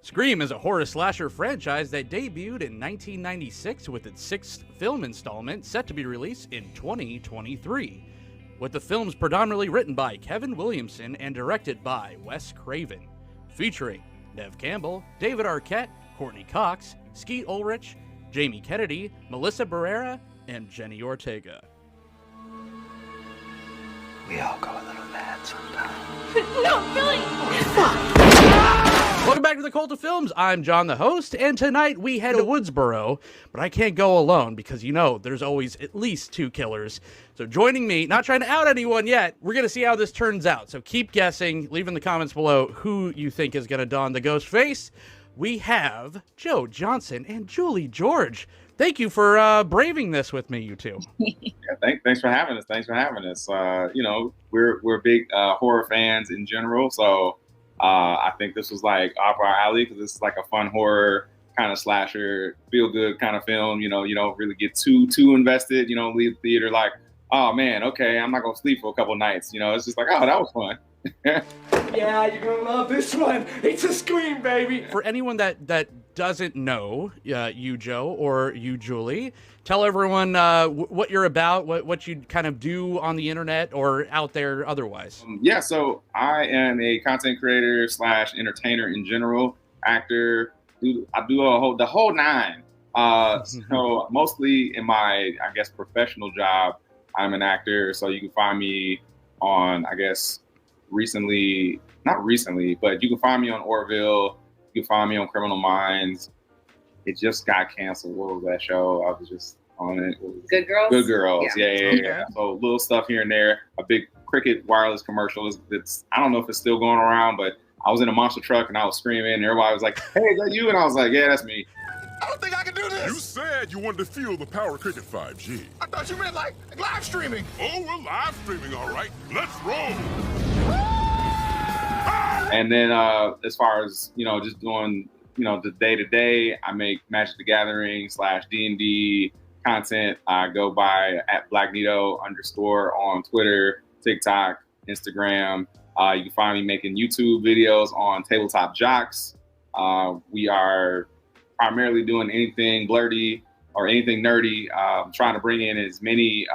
Scream is a horror slasher franchise that debuted in 1996 with its sixth film installment set to be released in 2023. With the films predominantly written by Kevin Williamson and directed by Wes Craven. Featuring Neve Campbell, David Arquette, Courtney Cox, Skeet Ulrich, Jamie Kennedy, Melissa Barrera, and Jenny Ortega. We all go a little mad sometimes. No, Billy! Welcome back to the Cult of Films. I'm John, the host, and tonight we head to Woodsboro, but I can't go alone because, you know, there's always at least two killers. So joining me, not trying to out anyone yet, we're going to see how this turns out. So keep guessing, leave in the comments below who you think is going to don the ghost face. We have Joe Johnson and Julie George. Thank you for braving this with me, you two. Yeah, thanks for having us. You know, we're big horror fans in general, so I think this was like up our alley because this is like a fun horror kind of slasher, feel good kind of film. You know, you don't really get too invested. You know, leave the theater like, oh man, okay, I'm not gonna sleep for a couple nights. You know, it's just like, oh, that was fun. Yeah, you're gonna love this one. It's a Scream, baby. For anyone that doesn't know you, Joe, or you, Julie, tell everyone what you're about, what you kind of do on the internet or out there otherwise. Yeah, so I am a content creator / entertainer in general, actor. I do the whole nine. So mostly in my, I guess, professional job, I'm an actor. So you can find me on, I guess, not recently, but you can find me on Orville. You can find me on Criminal Minds. It just got canceled. What was that show? I was just on it. Good Girls? Good Girls. Yeah. Okay. So little stuff here and there. A big Cricket wireless commercial. It's I don't know if it's still going around, but I was in a monster truck and I was screaming and everybody was like, hey, is that you? And I was like, yeah, that's me. I don't think I can do this. You said you wanted to feel the power of Cricket 5G. I thought you meant like live streaming. Oh, we're live streaming, all right. Let's roll. And then as far as, you know, just doing, you know, the day-to-day, I make Magic the Gathering / D&D content. I go by @BlackNito_ on Twitter, TikTok, Instagram. You can find me making YouTube videos on Tabletop Jocks. We are primarily doing anything blurty or anything nerdy, trying to bring in as many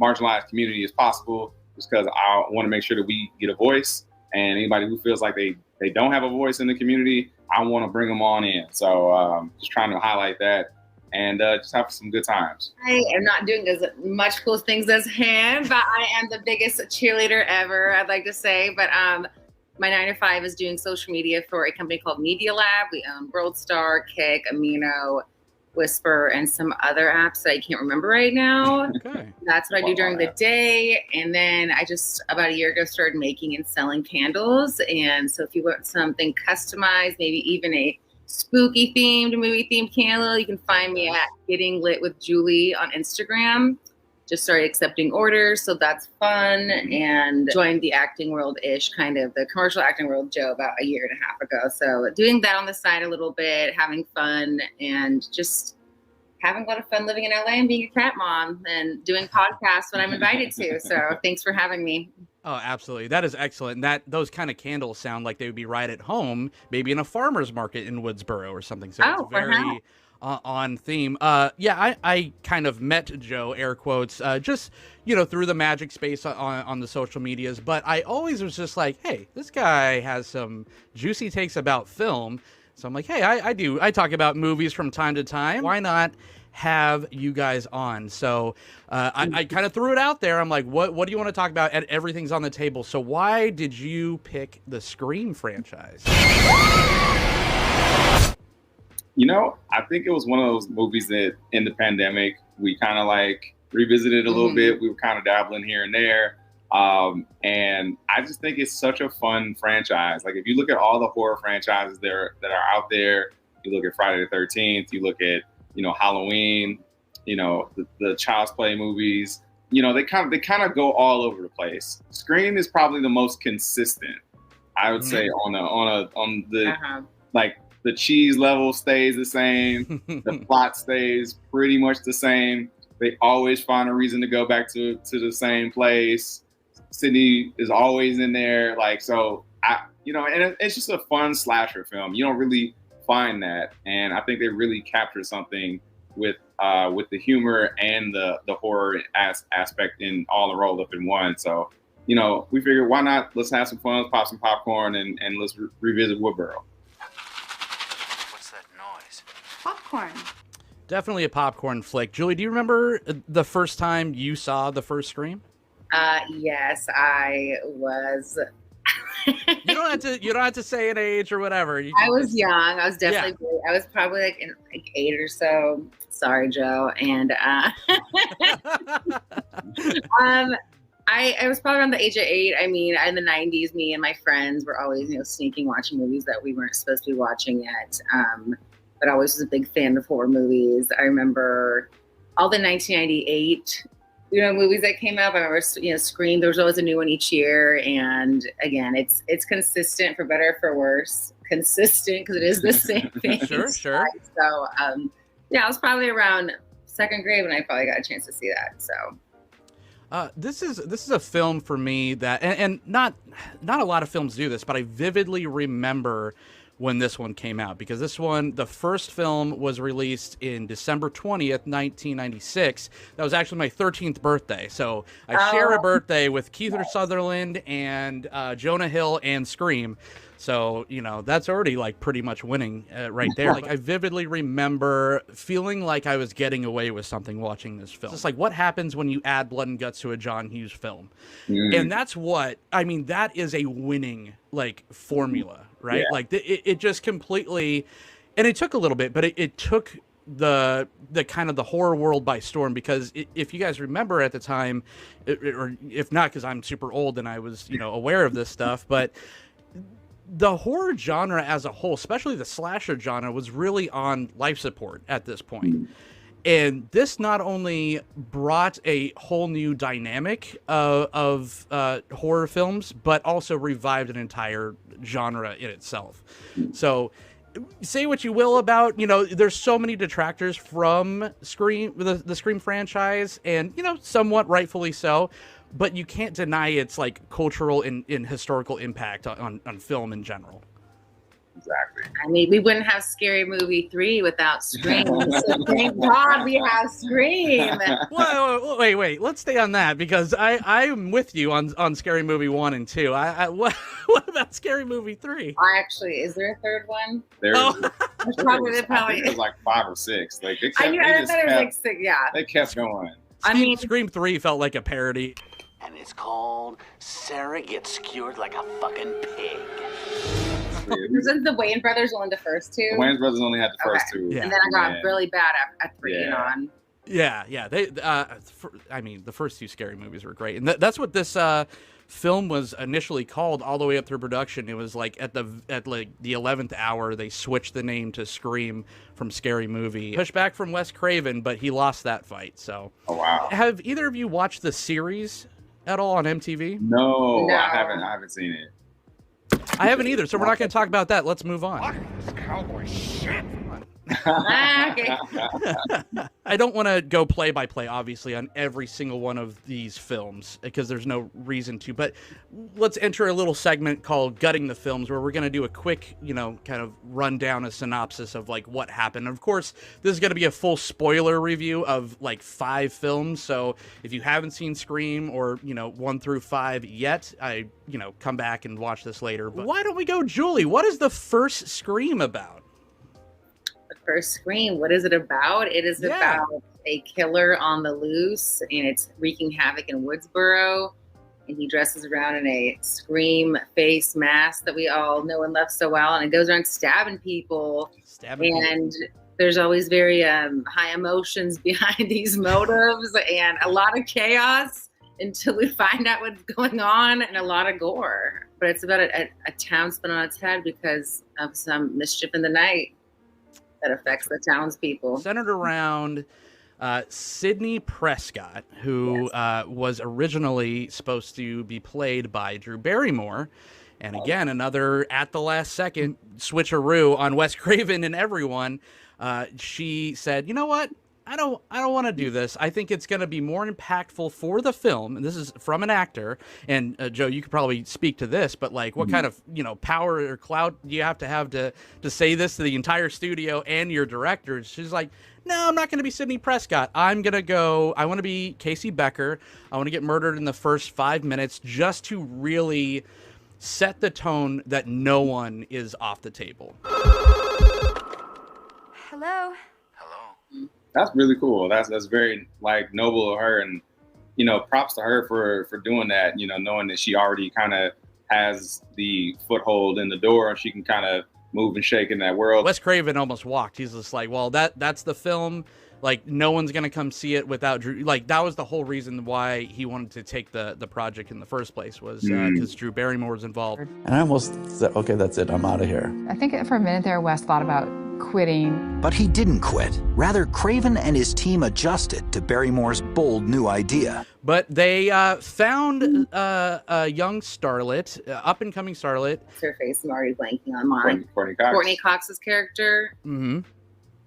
marginalized community as possible, just because I want to make sure that we get a voice. And anybody who feels like they don't have a voice in the community, I want to bring them on in. So just trying to highlight that and just have some good times. I am not doing as much cool things as him, but I am the biggest cheerleader ever, I'd like to say. But my 9 to 5 is doing social media for a company called Media Lab. We own WorldStar, Kick, Amino, Whisper, and some other apps that I can't remember right now. Okay. That's what I do during the day. And then I just, about a year ago, started making and selling candles. And so if you want something customized, maybe even a spooky themed, movie themed candle, you can find me at Getting Lit with Julie on Instagram. Just started accepting orders, so that's fun, and joined the acting world-ish, kind of the commercial acting world, Joe, about a year and a half ago. So doing that on the side a little bit, having fun, and just having a lot of fun living in LA and being a cat mom and doing podcasts when I'm invited to. So thanks for having me. Oh, absolutely. That is excellent. Those kind of candles sound like they would be right at home, maybe in a farmer's market in Woodsboro or something. So it's very on theme. I kind of met Joe, air quotes, just, you know, through the magic space on the social medias. But I always was just like, hey, this guy has some juicy takes about film. So I'm like, hey, I talk about movies from time to time. Why not have you guys on? So I kind of threw it out there. I'm like, what do you want to talk about? And everything's on the table. So why did you pick the Scream franchise? You know, I think it was one of those movies that in the pandemic, we kind of like revisited a little bit. We were kind of dabbling here and there. And I just think it's such a fun franchise. Like if you look at all the horror franchises that are out there, you look at Friday the 13th, you look at, you know, Halloween, you know, the Child's Play movies, you know, they kind of go all over the place. Scream is probably the most consistent, I would say, on the like the cheese level stays the same, the plot stays pretty much the same. They always find a reason to go back to the same place. Sydney is always in there, like, so and it's just a fun slasher film. You don't really find that. And I think they really captured something with the humor and the horror aspect in all rolled up in one. So, we figured, why not? Let's have some fun, let's pop some popcorn, and let's revisit Woodsboro. What's that noise? Popcorn. Definitely a popcorn flick. Julie, do you remember the first time you saw the first Scream? Yes, I was. You don't have to say an age or whatever. I was young. I was definitely. Yeah. I was probably like 8 or so. Sorry, Joe. And I was probably around the age of 8. I mean, in the 90s, me and my friends were always, sneaking watching movies that we weren't supposed to be watching yet. But I always was a big fan of horror movies. I remember all the 1998, movies that came out. I remember, Scream. There was always a new one each year. And again, it's consistent for better or for worse. Consistent because it is the same thing. Sure. So, I was probably around second grade when I probably got a chance to see that. So. This is a film for me that, and not a lot of films do this, but I vividly remember when this one came out, because the first film was released in December 20th, 1996. That was actually my 13th birthday. So I share a birthday with Kiefer Sutherland and Jonah Hill and Scream. So, that's already like pretty much winning right there. Like, I vividly remember feeling like I was getting away with something watching this film. It's like, what happens when you add blood and guts to a John Hughes film? And that is a winning like formula, right? Yeah. Like it just completely, and it took a little bit, but it took the kind of the horror world by storm, because if you guys remember at the time, or if not, because I'm super old and I was, aware of this stuff, but the horror genre as a whole, especially the slasher genre, was really on life support at this point. And this not only brought a whole new dynamic of horror films, but also revived an entire genre in itself. So say what you will about, there's so many detractors from Scream, the Scream franchise, and, somewhat rightfully so. But you can't deny its like cultural and historical impact on film in general. Exactly. I mean, we wouldn't have Scary Movie 3 without Scream. So thank God we have Scream. Wait. Let's stay on that, because I'm with you on Scary Movie 1 and 2. What about Scary Movie 3? Actually, is there a third one? There's probably. It was like 5 or 6. Like I thought it was like 6. Yeah. They kept going. Scream 3 felt like a parody. And it's called Sarah Gets Skewered Like a Fucking Pig. Wasn't the Wayans brothers only the first 2? The Wayans brothers only had the first 2. Yeah. And then I got really bad at 3 and on. Yeah. They, the first 2 Scary movies were great, and that's what this film was initially called all the way up through production. It was like at the 11th hour they switched the name to Scream from Scary Movie. Pushed back from Wes Craven, but he lost that fight. So. Oh wow. Have either of you watched the series at all on MTV? No. I haven't seen it. I haven't either, so we're not going to talk about that. Let's move on. This cowboy shit. Okay. I don't want to go play by play, obviously, on every single one of these films, because there's no reason to. But let's enter a little segment called Gutting the Films, where we're going to do a quick, kind of rundown, a synopsis of like what happened. And of course, this is going to be a full spoiler review of like 5 films. So if you haven't seen Scream or 1 through 5 yet, come back and watch this later. But why don't we go, Julie? What is the first Scream about? First Scream, what is it about? It is about a killer on the loose, and it's wreaking havoc in Woodsboro, and he dresses around in a Scream face mask that we all know and love so well, and it goes around stabbing people. There's always very high emotions behind these motives, and a lot of chaos until we find out what's going on, and a lot of gore. But it's about a town spun on its head because of some mischief in the night that affects the townspeople. Centered around Sidney Prescott, who was originally supposed to be played by Drew Barrymore. And again, another at the last second switcheroo on Wes Craven and everyone. She said, you know what? I don't want to do this. I think it's going to be more impactful for the film. And this is from an actor. And Joe, you could probably speak to this, but like, what kind of, power or clout do you have to say this to the entire studio and your directors? She's like, no, I'm not going to be Sidney Prescott. I want to be Casey Becker. I want to get murdered in the first 5 minutes just to really set the tone that no one is off the table. Hello. That's really cool. That's very like noble of her, and props to her for doing that. Knowing that she already kind of has the foothold in the door, and she can kind of move and shake in that world. Wes Craven almost walked. He's just like, well, that's the film. Like, no one's gonna come see it without Drew. Like, that was the whole reason why he wanted to take the project in the first place, was because Drew Barrymore was involved. And I almost said, okay, that's it. I'm out of here. I think for a minute there, Wes thought about quitting. But he didn't quit. Rather, Craven and his team adjusted to Barrymore's bold new idea. But they found a young starlet, up-and-coming starlet. What's her face? I'm already blanking on mine. Courtney Cox's character. Mm-hmm.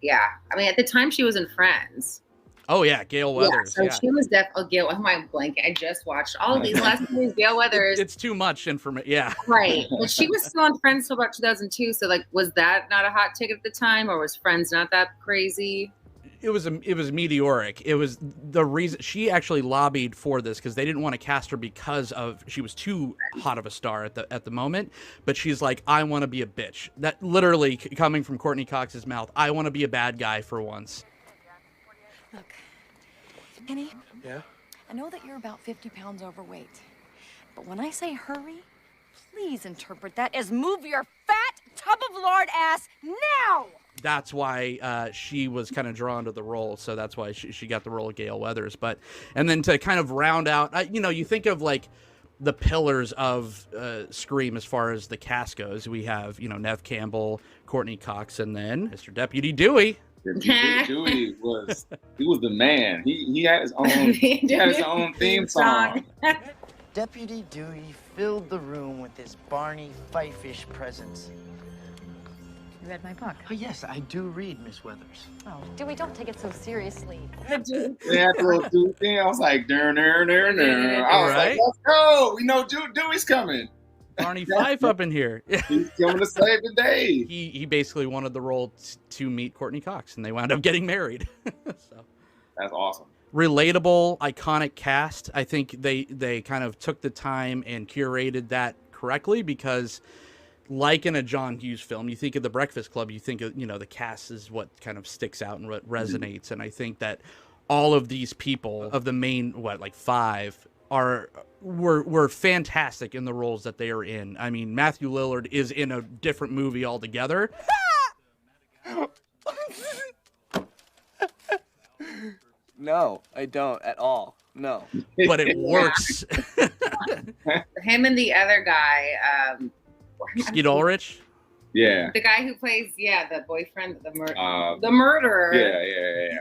Yeah. I mean, at the time, she was in Friends. Oh, yeah. Gail Weathers. Yeah, so she was definitely Gail. Who am I blanking? I just watched all of these last movies. Gail Weathers. It's too much information. Yeah. Right. But she was still on Friends till about 2002. So, like, was that not a hot ticket at the time? Or was Friends not that crazy? It was meteoric. It was the reason she actually lobbied for this, because they didn't want to cast her because she was too hot of a star at the moment. But she's like, I want to be a bitch. That literally coming from Courtney Cox's mouth. I want to be a bad guy for once. Look, Kenny. Yeah? I know that you're about 50 pounds overweight, but when I say hurry, please interpret that as move your fat tub of lard ass now! That's why she was kind of drawn to the role, so that's why she got the role of Gail Weathers. And then to kind of round out, you think of like the pillars of Scream as far as the cast goes. We have, Neve Campbell, Courtney Cox, and then Mr. Deputy Dewey. Dewey was the man. He had his own theme song. Deputy Dewey filled the room with his Barney Fife-ish presence. You read my book? Oh, yes, I do read, Miss Weathers. Oh, Dewey, don't take it so seriously. Yeah, I was like, I was like, let's go. We know Dewey's coming. Barney Fife up in here. He's coming to save the day. He basically wanted the role to meet Courtney Cox, and they wound up getting married. So that's awesome. Relatable, iconic cast. I think they kind of took the time and curated that correctly, because like in a John Hughes film, you think of The Breakfast Club, you think of, the cast is what kind of sticks out and what resonates. Mm-hmm. And I think that all of these people of the main, five, were fantastic in the roles that they are in. I mean, Matthew Lillard is in a different movie altogether. No, I don't at all. No. But it works. Him and the other guy, Skeet Ulrich? Yeah. The guy who plays, the boyfriend, the murderer.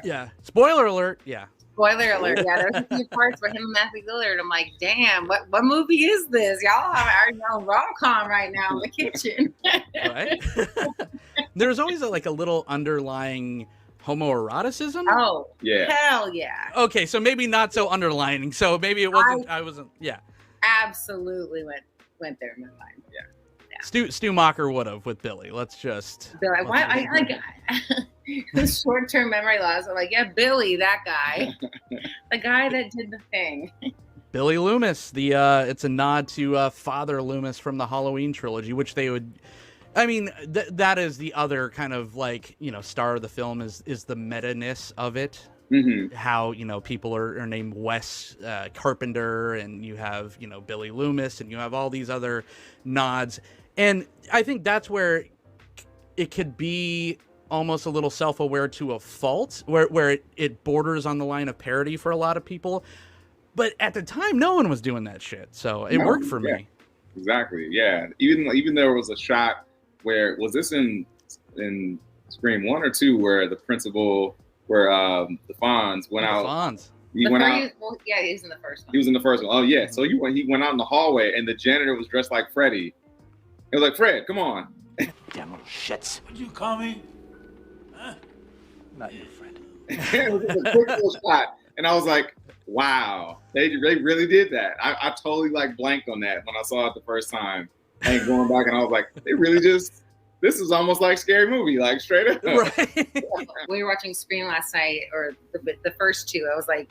Yeah. Spoiler alert. Yeah. Spoiler alert. Yeah, there's a few parts where him and Matthew Lillard, I'm like, damn, what movie is this? Y'all are rom-com right now in the kitchen. Right? There's always a little underlying homoeroticism. Oh, yeah. Hell yeah. Okay, so maybe not so underlining. So maybe it wasn't, I wasn't, yeah. Absolutely went there in my mind. Stu Macher would have with Billy. Let's just. Billy, I like short-term memory loss. I'm like, yeah, Billy, that guy, the guy that did the thing. Billy Loomis. It's a nod to Father Loomis from the Halloween trilogy, which they would. I mean, that is the other kind of star of the film is the meta-ness of it. Mm-hmm. How people are named Wes Carpenter, and you have Billy Loomis, and you have all these other nods. And I think that's where it could be almost a little self-aware to a fault, where it borders on the line of parody for a lot of people. But at the time, no one was doing that shit, so it worked for me. Exactly. Yeah. Even there was a shot where was this in Scream 1 or 2 where the principal, where the Fonz went out. Fonz. He went out. Yeah, he was in the first one. He was in the first one. Oh yeah. So he went out in the hallway, and the janitor was dressed like Freddy. It was like, Fred, come on. Damn little shits. What'd you call me? Huh? not your friend. It was just a quick little shot, and I was like, wow, they really did that. I totally like blanked on that when I saw it the first time, and going back, and I was like, they really just. This is almost like Scary Movie, like straight up. Right. We were watching Scream last night, or the first two. I was like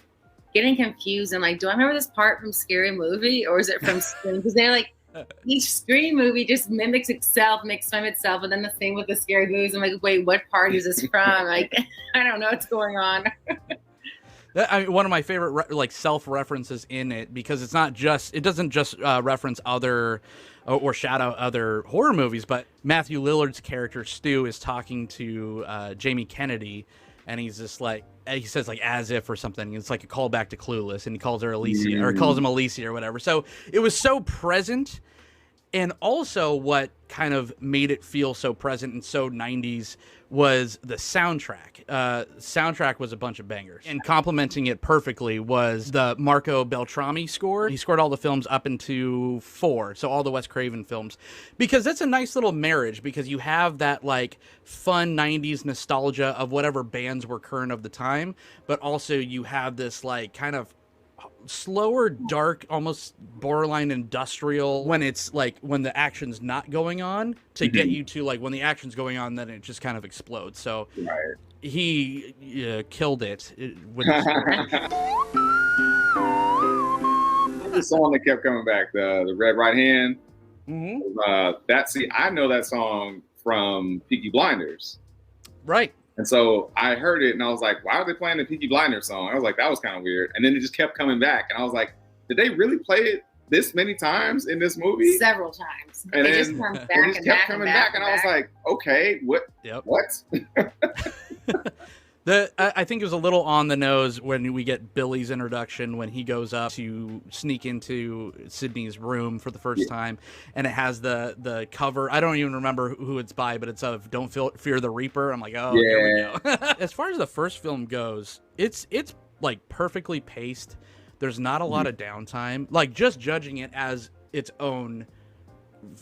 getting confused. And like, do I remember this part from Scary Movie, or is it from Scream? Because they're like, each Scream movie just mimics itself, makes fun of itself, and then the same with the Scary Movies. I'm like, wait, what part is this from? Like, I don't know what's going on. I mean, one of my favorite like self-references in it, because it doesn't just reference other or shadow other horror movies, but Matthew Lillard's character Stu is talking to Jamie Kennedy, and he's just like, he says like as if or something. It's like a callback to Clueless, and he calls her Alicia, or calls him Alicia or whatever. So it was so present. And also what kind of made it feel so present and so 90s was the soundtrack. Soundtrack was a bunch of bangers. And complementing it perfectly was the Marco Beltrami score. He scored all the films up into 4, so all the Wes Craven films. Because that's a nice little marriage, because you have that like fun 90s nostalgia of whatever bands were current of the time, but also you have this like kind of slower, dark, almost borderline industrial when it's like when the action's not going on, to get you to like when the action's going on, then it just kind of explodes. So he killed it with the song that kept coming back, the Red Right Hand. I know that song from Peaky Blinders, right? And so I heard it, and I was like, why are they playing the Peaky Blinders song? I was like, that was kind of weird. And then it just kept coming back, and I was like, did they really play it this many times in this movie? Several times. And it then just comes back it just and kept back coming and back, and I was like, okay, what? What? I think it was a little on the nose when we get Billy's introduction, when he goes up to sneak into Sydney's room for the first time, and it has the cover. I don't even remember who it's by, but it's of "Don't Fear the Reaper." I'm like, oh, here we go. As far as the first film goes, it's like perfectly paced. There's not a lot of downtime. Like, just judging it as its own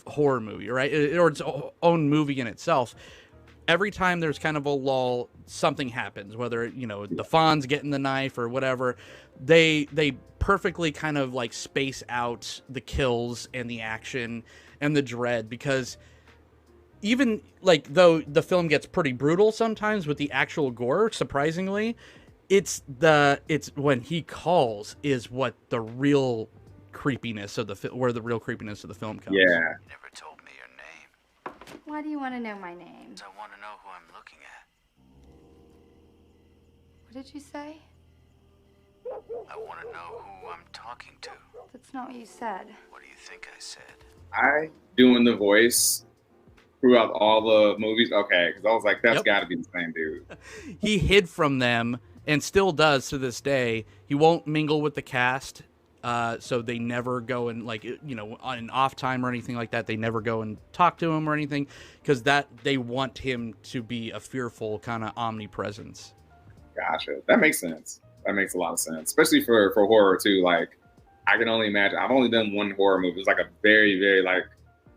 horror movie, right, or its own movie in itself. Every time there's kind of a lull, something happens, whether, you know, the Fonz getting the knife or whatever. They perfectly kind of like space out the kills and the action and the dread, because even like though the film gets pretty brutal sometimes with the actual gore, surprisingly, it's when he calls is what the real creepiness of where the real creepiness of the film comes. Yeah. You never told me your name. Why do you want to know my name? I want to know who I'm looking at. What did you say? I want to know who I'm talking to. That's not what you said. What do you think I said? I doing the voice throughout all the movies. Okay, because I was like, that's got to be the same dude. He hid from them and still does to this day. He won't mingle with the cast. So they never go and, like, you know, on an off time or anything like that, they never go and talk to him or anything, because that they want him to be a fearful kind of omnipresence. Gotcha. That makes sense. That makes a lot of sense, especially for horror too. Like, I can only imagine. I've only done one horror movie. It's like a very, very like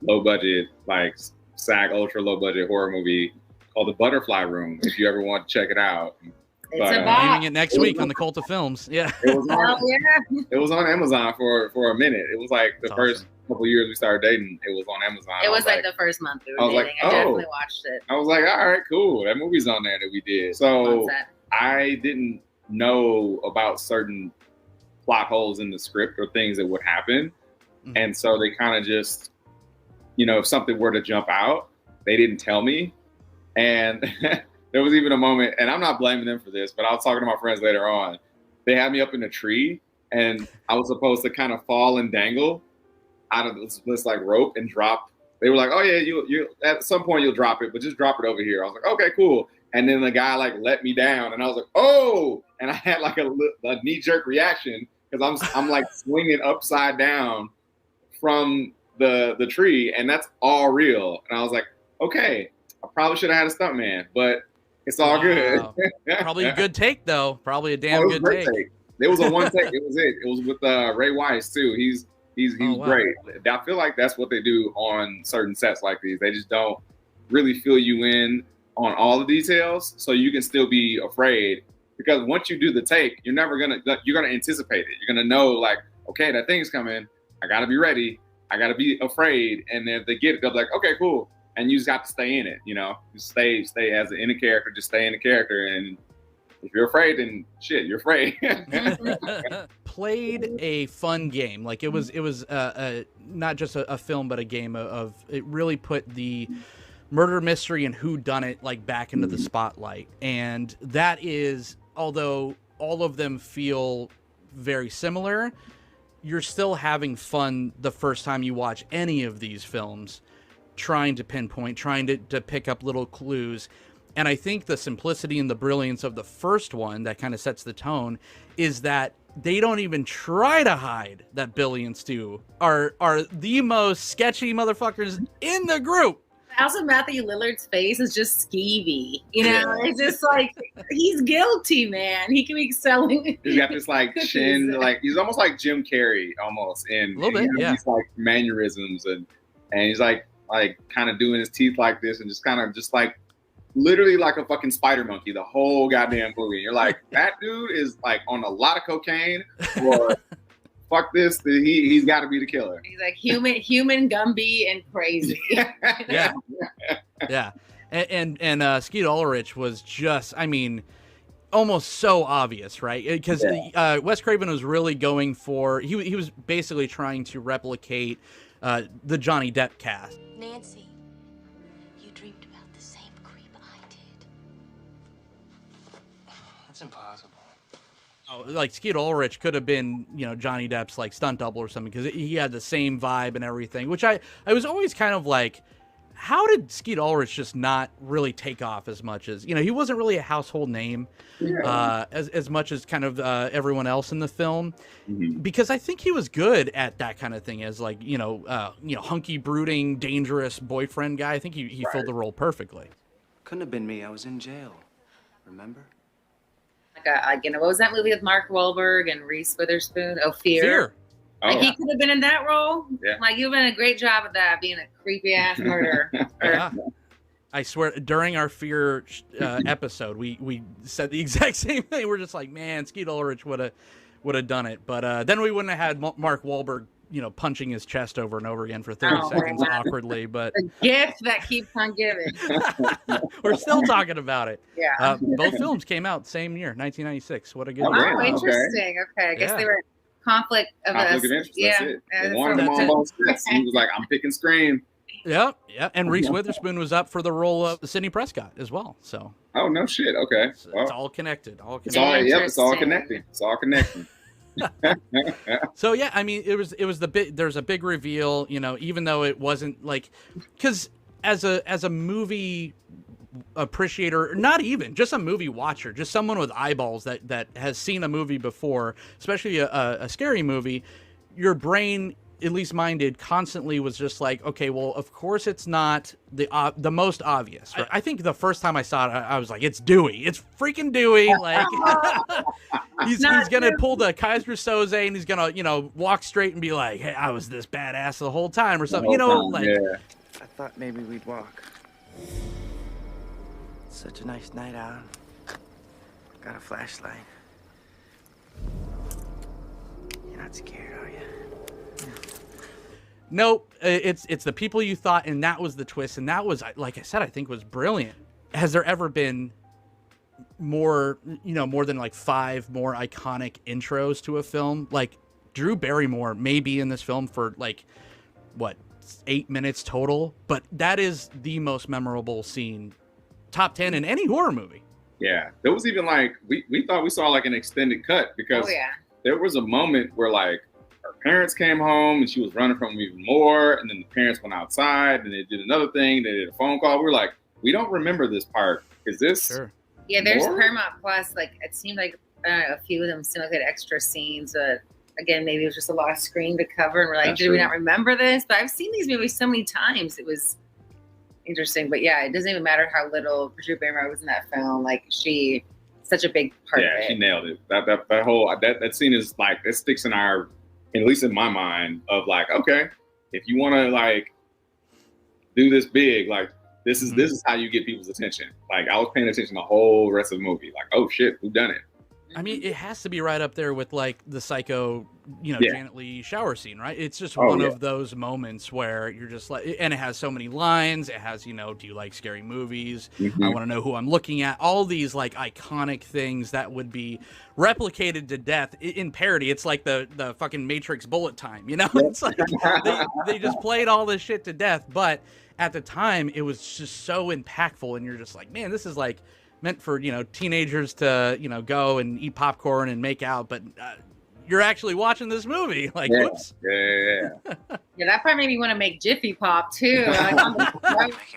low budget, like SAG ultra low budget horror movie called The Butterfly Room. If you ever want to check it out. It's a viewing it next week on the Cult of Films. Yeah. It was on Amazon for a minute. It was like the first couple of years we started dating. It was on Amazon. It was like the first month we were dating. I definitely watched it. I was like, all right, cool. That movie's on there that we did. So I didn't know about certain plot holes in the script or things that would happen. And so they kind of just, you know, if something were to jump out, they didn't tell me. And there was even a moment, and I'm not blaming them for this, but I was talking to my friends later on. They had me up in a tree, and I was supposed to kind of fall and dangle out of this like rope and drop. They were like, "Oh yeah, you at some point you'll drop it, but just drop it over here." I was like, "Okay, cool." And then the guy like let me down, and I was like, "Oh!" And I had like a knee jerk reaction because I'm like swinging upside down from the tree, and that's all real. And I was like, "Okay, I probably should have had a stuntman, but." It's all good. Probably a good take, though. Probably a damn good take. It was a one take. It was it. It was with Ray Wise, too. He's great. I feel like that's what they do on certain sets like these. They just don't really fill you in on all the details, so you can still be afraid. Because once you do the take, you're gonna anticipate it. You're gonna know, like, okay, that thing's coming. I gotta be ready. I gotta be afraid. And then if they get it, they'll be like, okay, cool. And you just got to stay in it, you know. You stay as in a character. Just stay in the character. And if you're afraid, then shit, you're afraid. Played a fun game. Like it was not just a film, but a game of it really put the murder mystery and whodunit like back into the spotlight. And that is, although all of them feel very similar, you're still having fun the first time you watch any of these films, trying to pinpoint, trying to pick up little clues. And I think the simplicity and the brilliance of the first one that kind of sets the tone is that they don't even try to hide that Billy and Stu are the most sketchy motherfuckers in the group. Also, Matthew Lillard's face is just skeevy. You know, it's just like, he's guilty, man. He can be selling. He's got this like chin, like he's almost like Jim Carrey almost. In a little bit, yeah. He's like mannerisms and he's like kind of doing his teeth like this and just kind of just like literally like a fucking spider monkey the whole goddamn movie. And you're like, that dude is like on a lot of cocaine or fuck this, he's got to be the killer. He's like human Gumby and crazy. Yeah. And Skeet Ulrich was just, I mean, almost so obvious, right? Because Wes Craven was really going for, he was basically trying to replicate the Johnny Depp cast. Nancy, you dreamed about the same creep I did. That's impossible. Oh, like Skeet Ulrich could have been, you know, Johnny Depp's like stunt double or something, because he had the same vibe and everything, which I was always kind of like, how did Skeet Ulrich just not really take off as much as, you know, he wasn't really a household name as much as kind of everyone else in the film, because I think he was good at that kind of thing as like, you know, hunky, brooding, dangerous boyfriend guy. I think he filled the role perfectly. Couldn't have been me. I was in jail. Remember? Like, you know, what was that movie with Mark Wahlberg and Reese Witherspoon? Oh, Fear. Like, he could have been in that role. Yeah. Like, you've done a great job of that, being a creepy ass murderer. Yeah. I swear, during our Fear episode, we said the exact same thing. We're just like, man, Skeet Ulrich would have done it, but then we wouldn't have had Mark Wahlberg, you know, punching his chest over and over again for 30 seconds awkwardly. But a gift that keeps on giving. We're still talking about it. Yeah. Both films came out same year, 1996. What a good year. Oh, interesting. Okay, I guess they were conflict of interest. That's it. They wanted them on both sets. He was like, I'm picking Scream. Yep. And Reese Witherspoon was up for the role of Sidney Prescott as well. So. Oh no shit. Okay. So it's all connected. It's all connecting. It's all connecting. So yeah, I mean, it was the big. There's a big reveal, you know, even though it wasn't like, because as a movie appreciator, not even just a movie watcher, just someone with eyeballs that has seen a movie before, especially a scary movie, your brain, at least mine did, constantly was just like, okay, well, of course it's not the most obvious. Right? I think the first time I saw it, I was like, it's Dewey. It's freaking Dewey. Like, he's gonna pull the Kaiser Soze and he's gonna, you know, walk straight and be like, hey, I was this badass the whole time or something. You know, like. Yeah. I thought maybe we'd walk. Such a nice night out. Got a flashlight. You're not scared, are you? Nope, it's the people you thought, and that was the twist, and that was, like I said, I think was brilliant. Has there ever been more than like 5 more iconic intros to a film? Like Drew Barrymore may be in this film for like, what, 8 minutes total, but that is the most memorable scene, top 10 in any horror movie. Yeah, there was even like, we thought we saw like an extended cut, because there was a moment where like, her parents came home and she was running from them even more, and then the parents went outside and they did another thing, they did a phone call. We were like, we don't remember this part. Is this sure? Yeah, there's Paramount Plus. Like, it seemed like a few of them seemed like they had extra scenes. Again, maybe it was just a lot of screen to cover, and we're like, did we not remember this? But I've seen these movies so many times. It was interesting. But yeah, it doesn't even matter how little Drew Barrymore was in that film. Like, she such a big part of it. Yeah, she nailed it. That whole that scene is like, it sticks in our, at least in my mind, of like, okay, if you want to like do this big, like This is how you get people's attention. Like, I was paying attention the whole rest of the movie. Like, oh shit, who done it? I mean, it has to be right up there with like the Psycho, Janet Leigh shower scene, right? It's just one of those moments where you're just like, and it has so many lines. It has, do you like scary movies? I want to know who I'm looking at. All these like iconic things that would be replicated to death in parody. It's like the fucking Matrix bullet time, It's like they just played all this shit to death. But at the time, it was just so impactful, and you're just like, man, this is like meant for teenagers to go and eat popcorn and make out, but you're actually watching this movie. Like, whoops. Yeah, that part made me want to make Jiffy Pop too. Making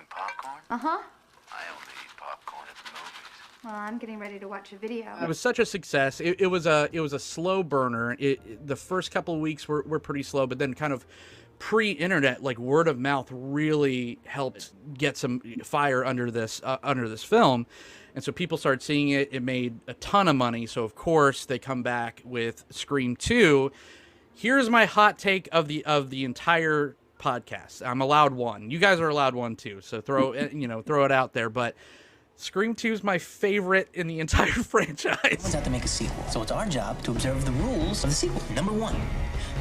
popcorn? Uh-huh. I only eat popcorn at the movies. Well, I'm getting ready to watch a video. It was such a success. It was a slow burner. The first couple of weeks were pretty slow, but then kind of pre-internet, like word of mouth really helped get some fire under this film. And so people started seeing it. It made a ton of money. So of course they come back with Scream 2. Here's my hot take of the entire podcast. I'm allowed one. You guys are allowed one too. So throw it out there. But Scream 2 is my favorite in the entire franchise. Everyone's out to make a sequel, so it's our job to observe the rules of the sequel. Number 1,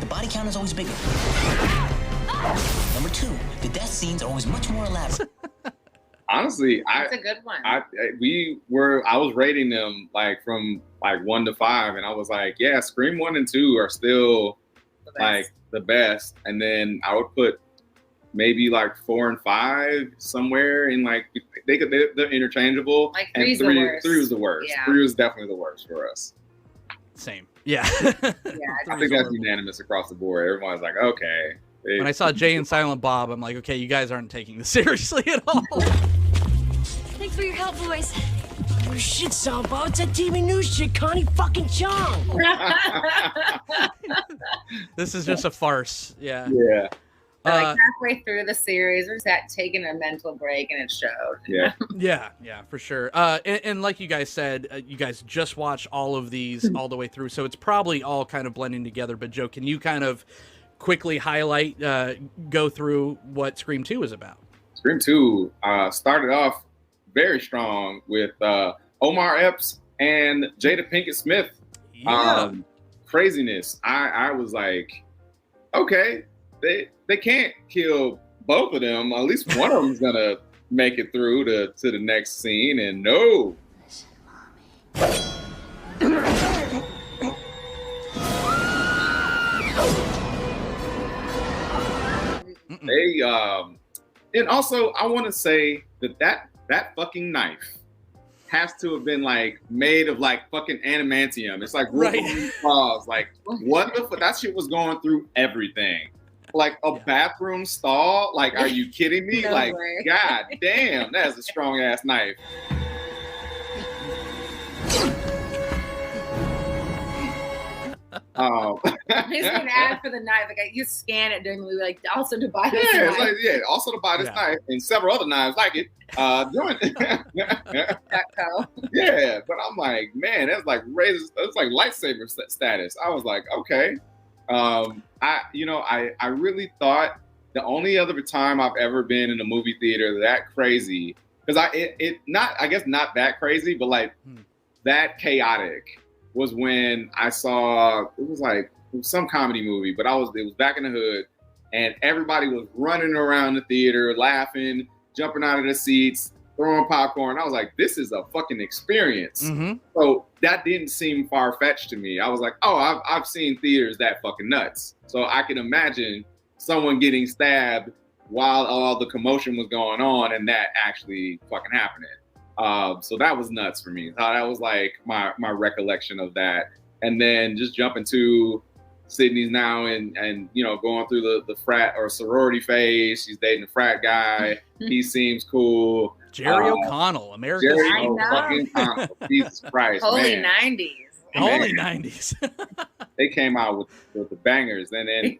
the body count is always bigger. Number 2, the death scenes are always much more elaborate. Honestly, that's a good one. I was rating them like from like 1 to 5, and I was like, yeah, Scream 1 and 2 are still like the best, and then I would put maybe like 4 and 5 somewhere in like they're interchangeable. Like and 3 was the worst. Yeah. 3 was definitely the worst for us. Same. Yeah. I think that's unanimous across the board. Everyone's like, okay. When I saw Jay and Silent Bob, I'm like, okay, you guys aren't taking this seriously at all. Thanks for your help, boys. Oh shit, Salvo. It's that TV news shit, Connie fucking Chung. This is just a farce. Yeah. Yeah. Like halfway through the series, we're just taking a mental break, and it showed. Yeah. Yeah, for sure. And like you guys said, you guys just watched all of these all the way through, so it's probably all kind of blending together. But Joe, can you kind of quickly highlight, go through what Scream 2 is about? Scream 2 started off very strong with Omar Epps and Jada Pinkett Smith. Yeah. Craziness. I was like, okay, they can't kill both of them. At least one of them's gonna make it through to the next scene, and no. They and also I want to say that fucking knife has to have been like made of like fucking adamantium. It's like claws. Like what the fuck? That shit was going through everything. Like a bathroom stall. Like, are you kidding me? No like, way. god damn, that is a strong ass knife. He's an ad for the knife. Like you scan it during the movie, like also to buy this Yeah, knife. it's like, also to buy this knife and several other knives like it. Join .co. Yeah, but I'm like, man, that's like that's like lightsaber status. I was like, okay. I really thought the only other time I've ever been in a movie theater that crazy, because I guess not that crazy, but like that chaotic was when I saw, it was some comedy movie, but it was back in the hood, and everybody was running around the theater, laughing, jumping out of the seats, throwing popcorn. I was like, this is a fucking experience. Mm-hmm. So that didn't seem far-fetched to me. I was like, oh, I've seen theaters that fucking nuts. So I can imagine someone getting stabbed while all the commotion was going on and that actually fucking happening. So that was nuts for me. That was like my recollection of that. And then just jumping to Sydney's now and going through the frat or sorority phase. She's dating a frat guy. He seems cool. Jerry O'Connell, America's Jerry O'Connell. Jesus Christ, Holy man. 90s. Holy 90s. They came out with the bangers. And then,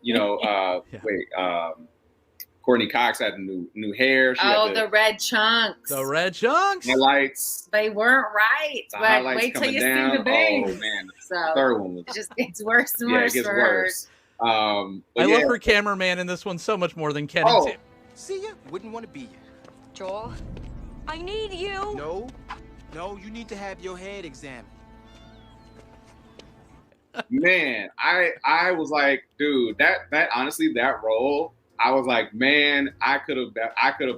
Courtney Cox had new hair. She had the red chunks. The red chunks. Highlights. They weren't right. The But highlights wait till coming you down. see the bangs. Oh, man. So The third one was... it's worse and worse it gets for worse. I love her cameraman in this one so much more than Kenny. Oh. Too. See ya, wouldn't want to be ya. Joel, I need you. No, you need to have your head examined. Man, I was like, dude, that honestly, that role, I was like, man, I could have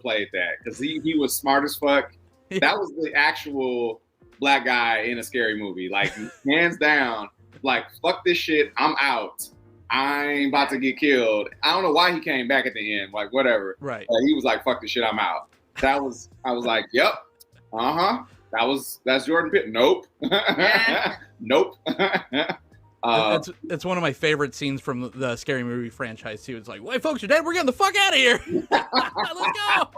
played that because he was smart as fuck. That was the actual black guy in a scary movie, like hands down. Like, fuck this shit, I'm out. I ain't about to get killed. I don't know why he came back at the end, like whatever. Right. He was like, fuck this shit, I'm out. I was like, yep, that's Jordan Pitt. Nope, nope. It's one of my favorite scenes from the Scary Movie franchise too. It's like, white folks are dead. We're getting the fuck out of here. Let's go.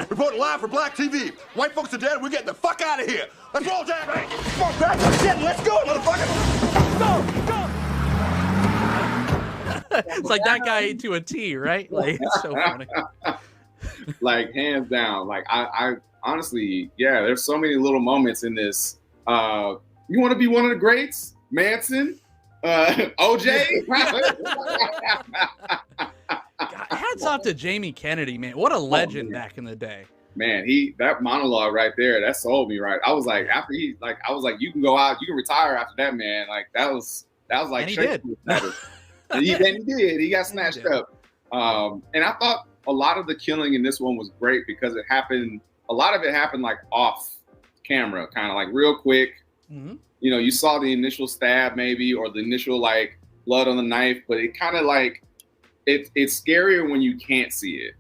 Reporting live for Black TV. White folks are dead. We're getting the fuck out of here. Let's roll, damn it. Come on, back to shit. Let's go, motherfucker. Go. It's like that guy to a T, right? Like, it's so funny. Like, hands down. Like, I honestly, yeah, there's so many little moments in this. You want to be one of the greats? Manson? OJ? God, hats off to Jamie Kennedy, man. What a legend back in the day. Man, that monologue right there, that sold me right. I was like, after you can go out, you can retire after that, man. Like, that was like, and he did. And he did. He got snatched up. And I thought a lot of the killing in this one was great because a lot of it happened like off camera, kind of like real quick. Mm-hmm. You know, you saw the initial stab maybe, or the initial like blood on the knife, but it kind of like, it's scarier when you can't see it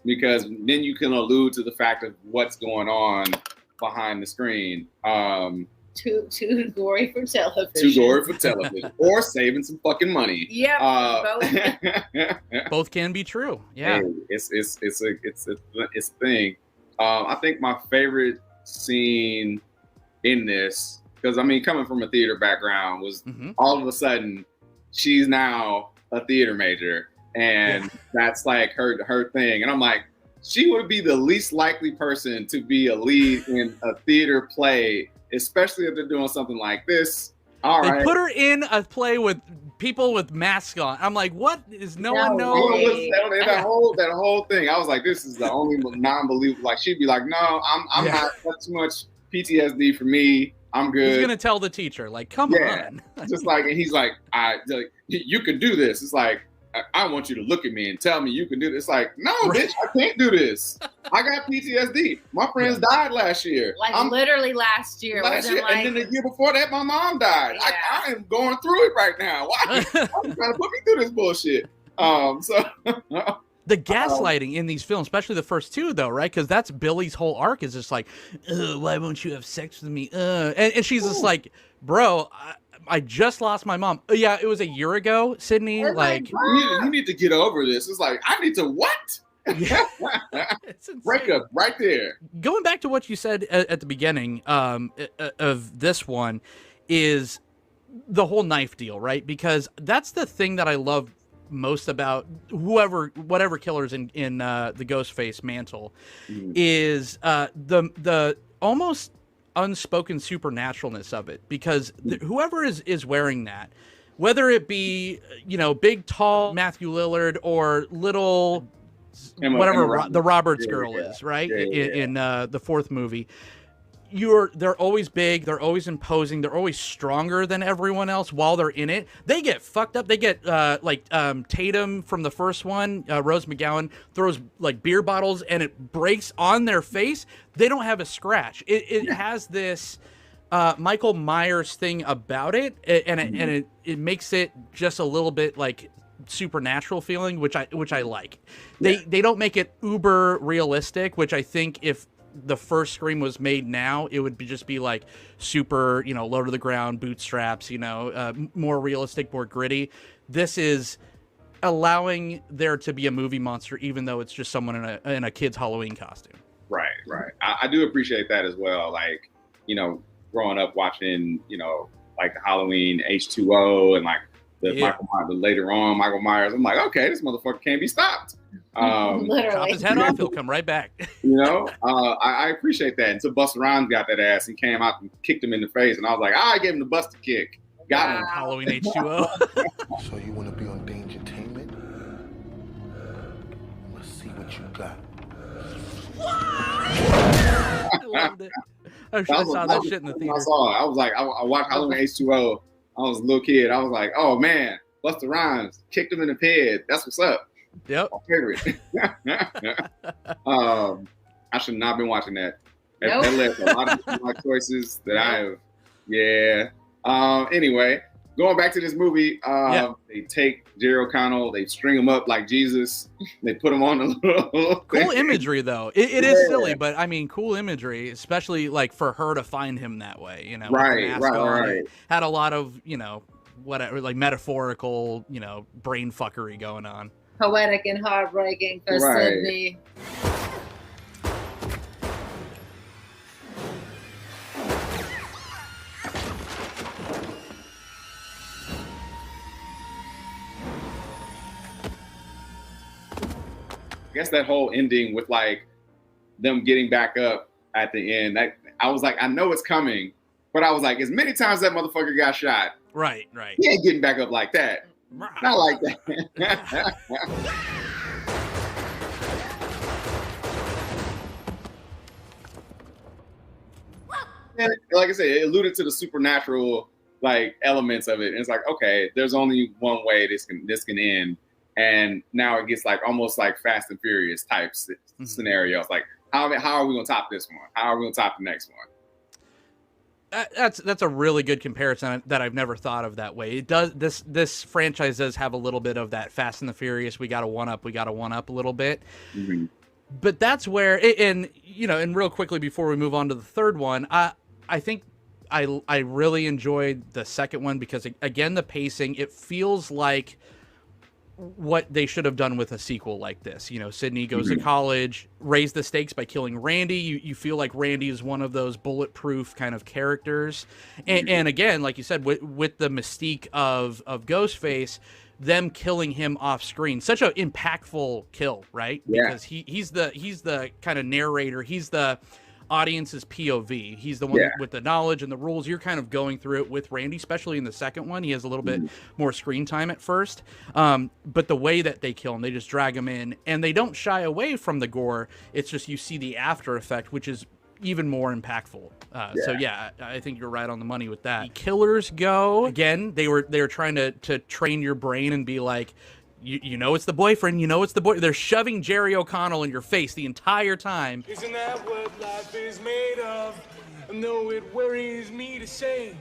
because then you can allude to the fact of what's going on behind the screen. Too gory for television. Too gory for television, or saving some fucking money. Yeah, both can be true. Yeah, hey, it's a thing. I think my favorite scene in this, because I mean, coming from a theater background, was all of a sudden she's now a theater major, and that's like her thing, and I'm like, she would be the least likely person to be a lead in a theater play. Especially if they're doing something like this. They put her in a play with people with masks on. I'm like, what is no one knows? That whole thing. I was like, this is the only non-believable. Like, she'd be like, no, I'm not. That's too much PTSD for me. I'm good. He's gonna tell the teacher, like, come on. Just like, and he's like, you can do this. It's like, I want you to look at me and tell me you can do this. It's like, no, bitch, I can't do this. I got PTSD. My friends died last year. Like literally last year. And then the year before that, my mom died. Yeah. I am going through it right now. Why are you trying to put me through this bullshit? The gaslighting in these films, especially the first two, though, right? Because that's Billy's whole arc is just like, why won't you have sex with me? And she's just like, bro, I just lost my mom. Yeah, it was a year ago, Sydney. Like, you need to get over this. It's like, I need to what? Yeah. Break up right there. Going back to what you said at the beginning of this one is the whole knife deal, right? Because that's the thing that I love most about whatever killers in the Ghostface mantle is the almost unspoken supernaturalness of it, because whoever is wearing that, whether it be big tall Matthew Lillard or little whatever the Roberts girl is, right? In the fourth movie, they're always big, they're always imposing, they're always stronger than everyone else while they're in it. They get fucked up. They get like Tatum from the first one, Rose McGowan throws like beer bottles and it breaks on their face. They don't have a scratch. It has this Michael Myers thing about it, and it makes it just a little bit like supernatural feeling, which I like. They don't make it uber realistic, which I think if the first Scream was made now, it would just be like super, low to the ground, bootstraps, more realistic, more gritty. This is allowing there to be a movie monster, even though it's just someone in a kid's Halloween costume. Right. I do appreciate that as well. Like, growing up watching, like the Halloween H2O and like the Michael Myers, but later on Michael Myers, I'm like, okay, this motherfucker can't be stopped. Literally. Chop his head off, he'll come right back. I appreciate that. Until Busta Rhymes got that ass and came out and kicked him in the face, and I was like, I gave him the Busta kick. Got him. Halloween H2O. So you want to be on Dangertainment? Let's see what you got. I loved it. I saw that shit in the theater. I was like, I watched Halloween H2O. I was a little kid. I was like, oh man, Busta Rhymes kicked him in the head. That's what's up. Yep. My favorite. I should not have been watching that. Nope. That led to a lot of my choices that I have. Yeah. Anyway, going back to this movie, they take Jerry O'Connell, they string him up like Jesus, they put him on a little cool imagery though. It is silly, but I mean, cool imagery, especially like for her to find him that way. You know, right. Had a lot of whatever, like metaphorical, brain fuckery going on. Poetic and heartbreaking for Sydney. I guess that whole ending with like them getting back up at the end, I was like, I know it's coming, but I was like, as many times that motherfucker got shot, right, he ain't getting back up like that. Not like that. And like I said, it alluded to the supernatural like elements of it. And it's like, okay, there's only one way this can end. And now it gets like almost like Fast and Furious type scenarios. Like, how are we gonna top this one? How are we gonna top the next one? That's a really good comparison that I've never thought of that way. It does this franchise does have a little bit of that Fast and the Furious. We got to one up a little bit. Mm-hmm. But that's where, and real quickly before we move on to the third one, I think I really enjoyed the second one because again the pacing, it feels like what they should have done with a sequel like this. Sydney goes to college, raise the stakes by killing Randy. You feel like Randy is one of those bulletproof kind of characters. And again, like you said, with the mystique of Ghostface, them killing him off screen, such an impactful kill, right? Yeah. Because he's the kind of narrator. He's the audience's POV. He's the one with the knowledge and the rules. You're kind of going through it with Randy, especially in the second one. He has a little bit more screen time at first. But the way that they kill him, they just drag him in and they don't shy away from the gore. It's just, you see the after effect, which is even more impactful. So yeah, I think you're right on the money with that. The killers go again. They were trying to train your brain and be like, you know it's the boyfriend. They're shoving Jerry O'Connell in your face the entire time. Isn't that what life is made of? No, it worries me to say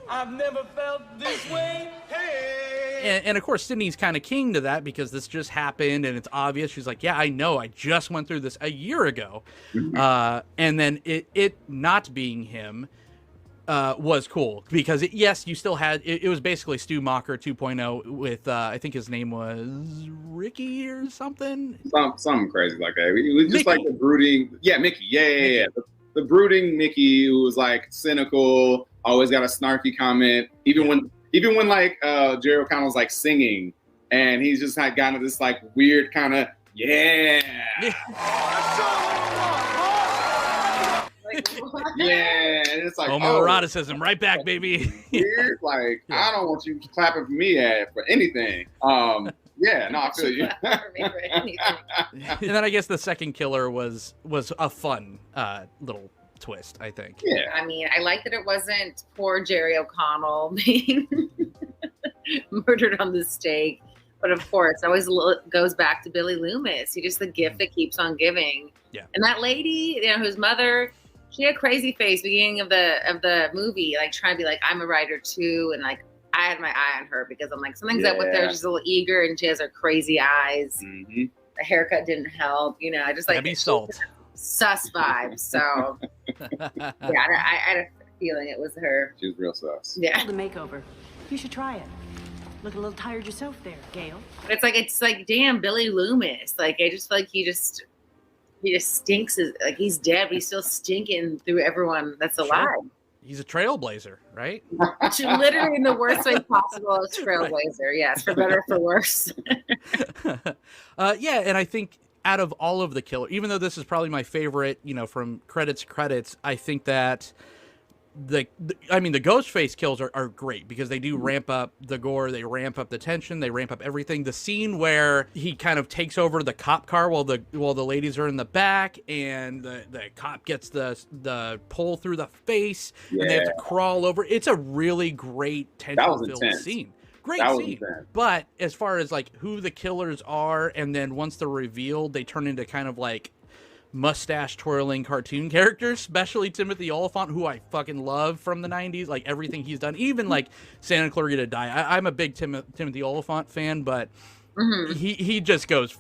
I've never felt this way. Hey. And of course, Sydney's kind of king to that because this just happened and it's obvious. She's like, yeah, I know. I just went through this a year ago. And then it not being him was cool because you still had it was basically Stu Macher 2.0 with I think his name was Ricky or something crazy like that. It was just Mickey. like the brooding Mickey yeah the brooding Mickey who was like cynical, always got a snarky comment, even when like Jerry O'Connell's like singing and he's just had gotten this like weird kind of and it's like homoeroticism right back, baby. Weird, like I don't want you clapping for me for anything. I feel you. And then I guess the second killer was a fun little twist, I think. Yeah. I mean, I like that it wasn't poor Jerry O'Connell being murdered on the stake. But of course, it always goes back to Billy Loomis. He's just the gift that keeps on giving. Yeah. And that lady, whose mother, she had a crazy face beginning of the movie, like trying to be like, I'm a writer too. And like, I had my eye on her because I'm like, something's up with her. She's a little eager and she has her crazy eyes. Mm-hmm. The haircut didn't help. I just like salt. Sus vibes. So I had a feeling it was her. She was real sus. Yeah. The makeover. You should try it. Look a little tired yourself there, Gail. But it's like damn Billy Loomis. Like I just feel like he just stinks. Like he's dead, but he's still stinking through everyone that's alive. Sure. He's a trailblazer, right? Literally in the worst way possible, a trailblazer. Yes, for better or for worse. And I think out of all of the killers, even though this is probably my favorite, from credits, I think that the Ghostface kills are great because they do ramp up the gore, they ramp up the tension, they ramp up everything. The scene where he kind of takes over the cop car while the ladies are in the back, and the cop gets the pole through the face, and they have to crawl over. It's a really great tension-filled scene. Great scene. But as far as like who the killers are, and then once they're revealed, they turn into kind of like mustache twirling cartoon characters, especially Timothy Olyphant, who I fucking love from the 90s, like everything he's done, even like Santa Clarita to Die. I'm a big Timothy Olyphant fan, but he just goes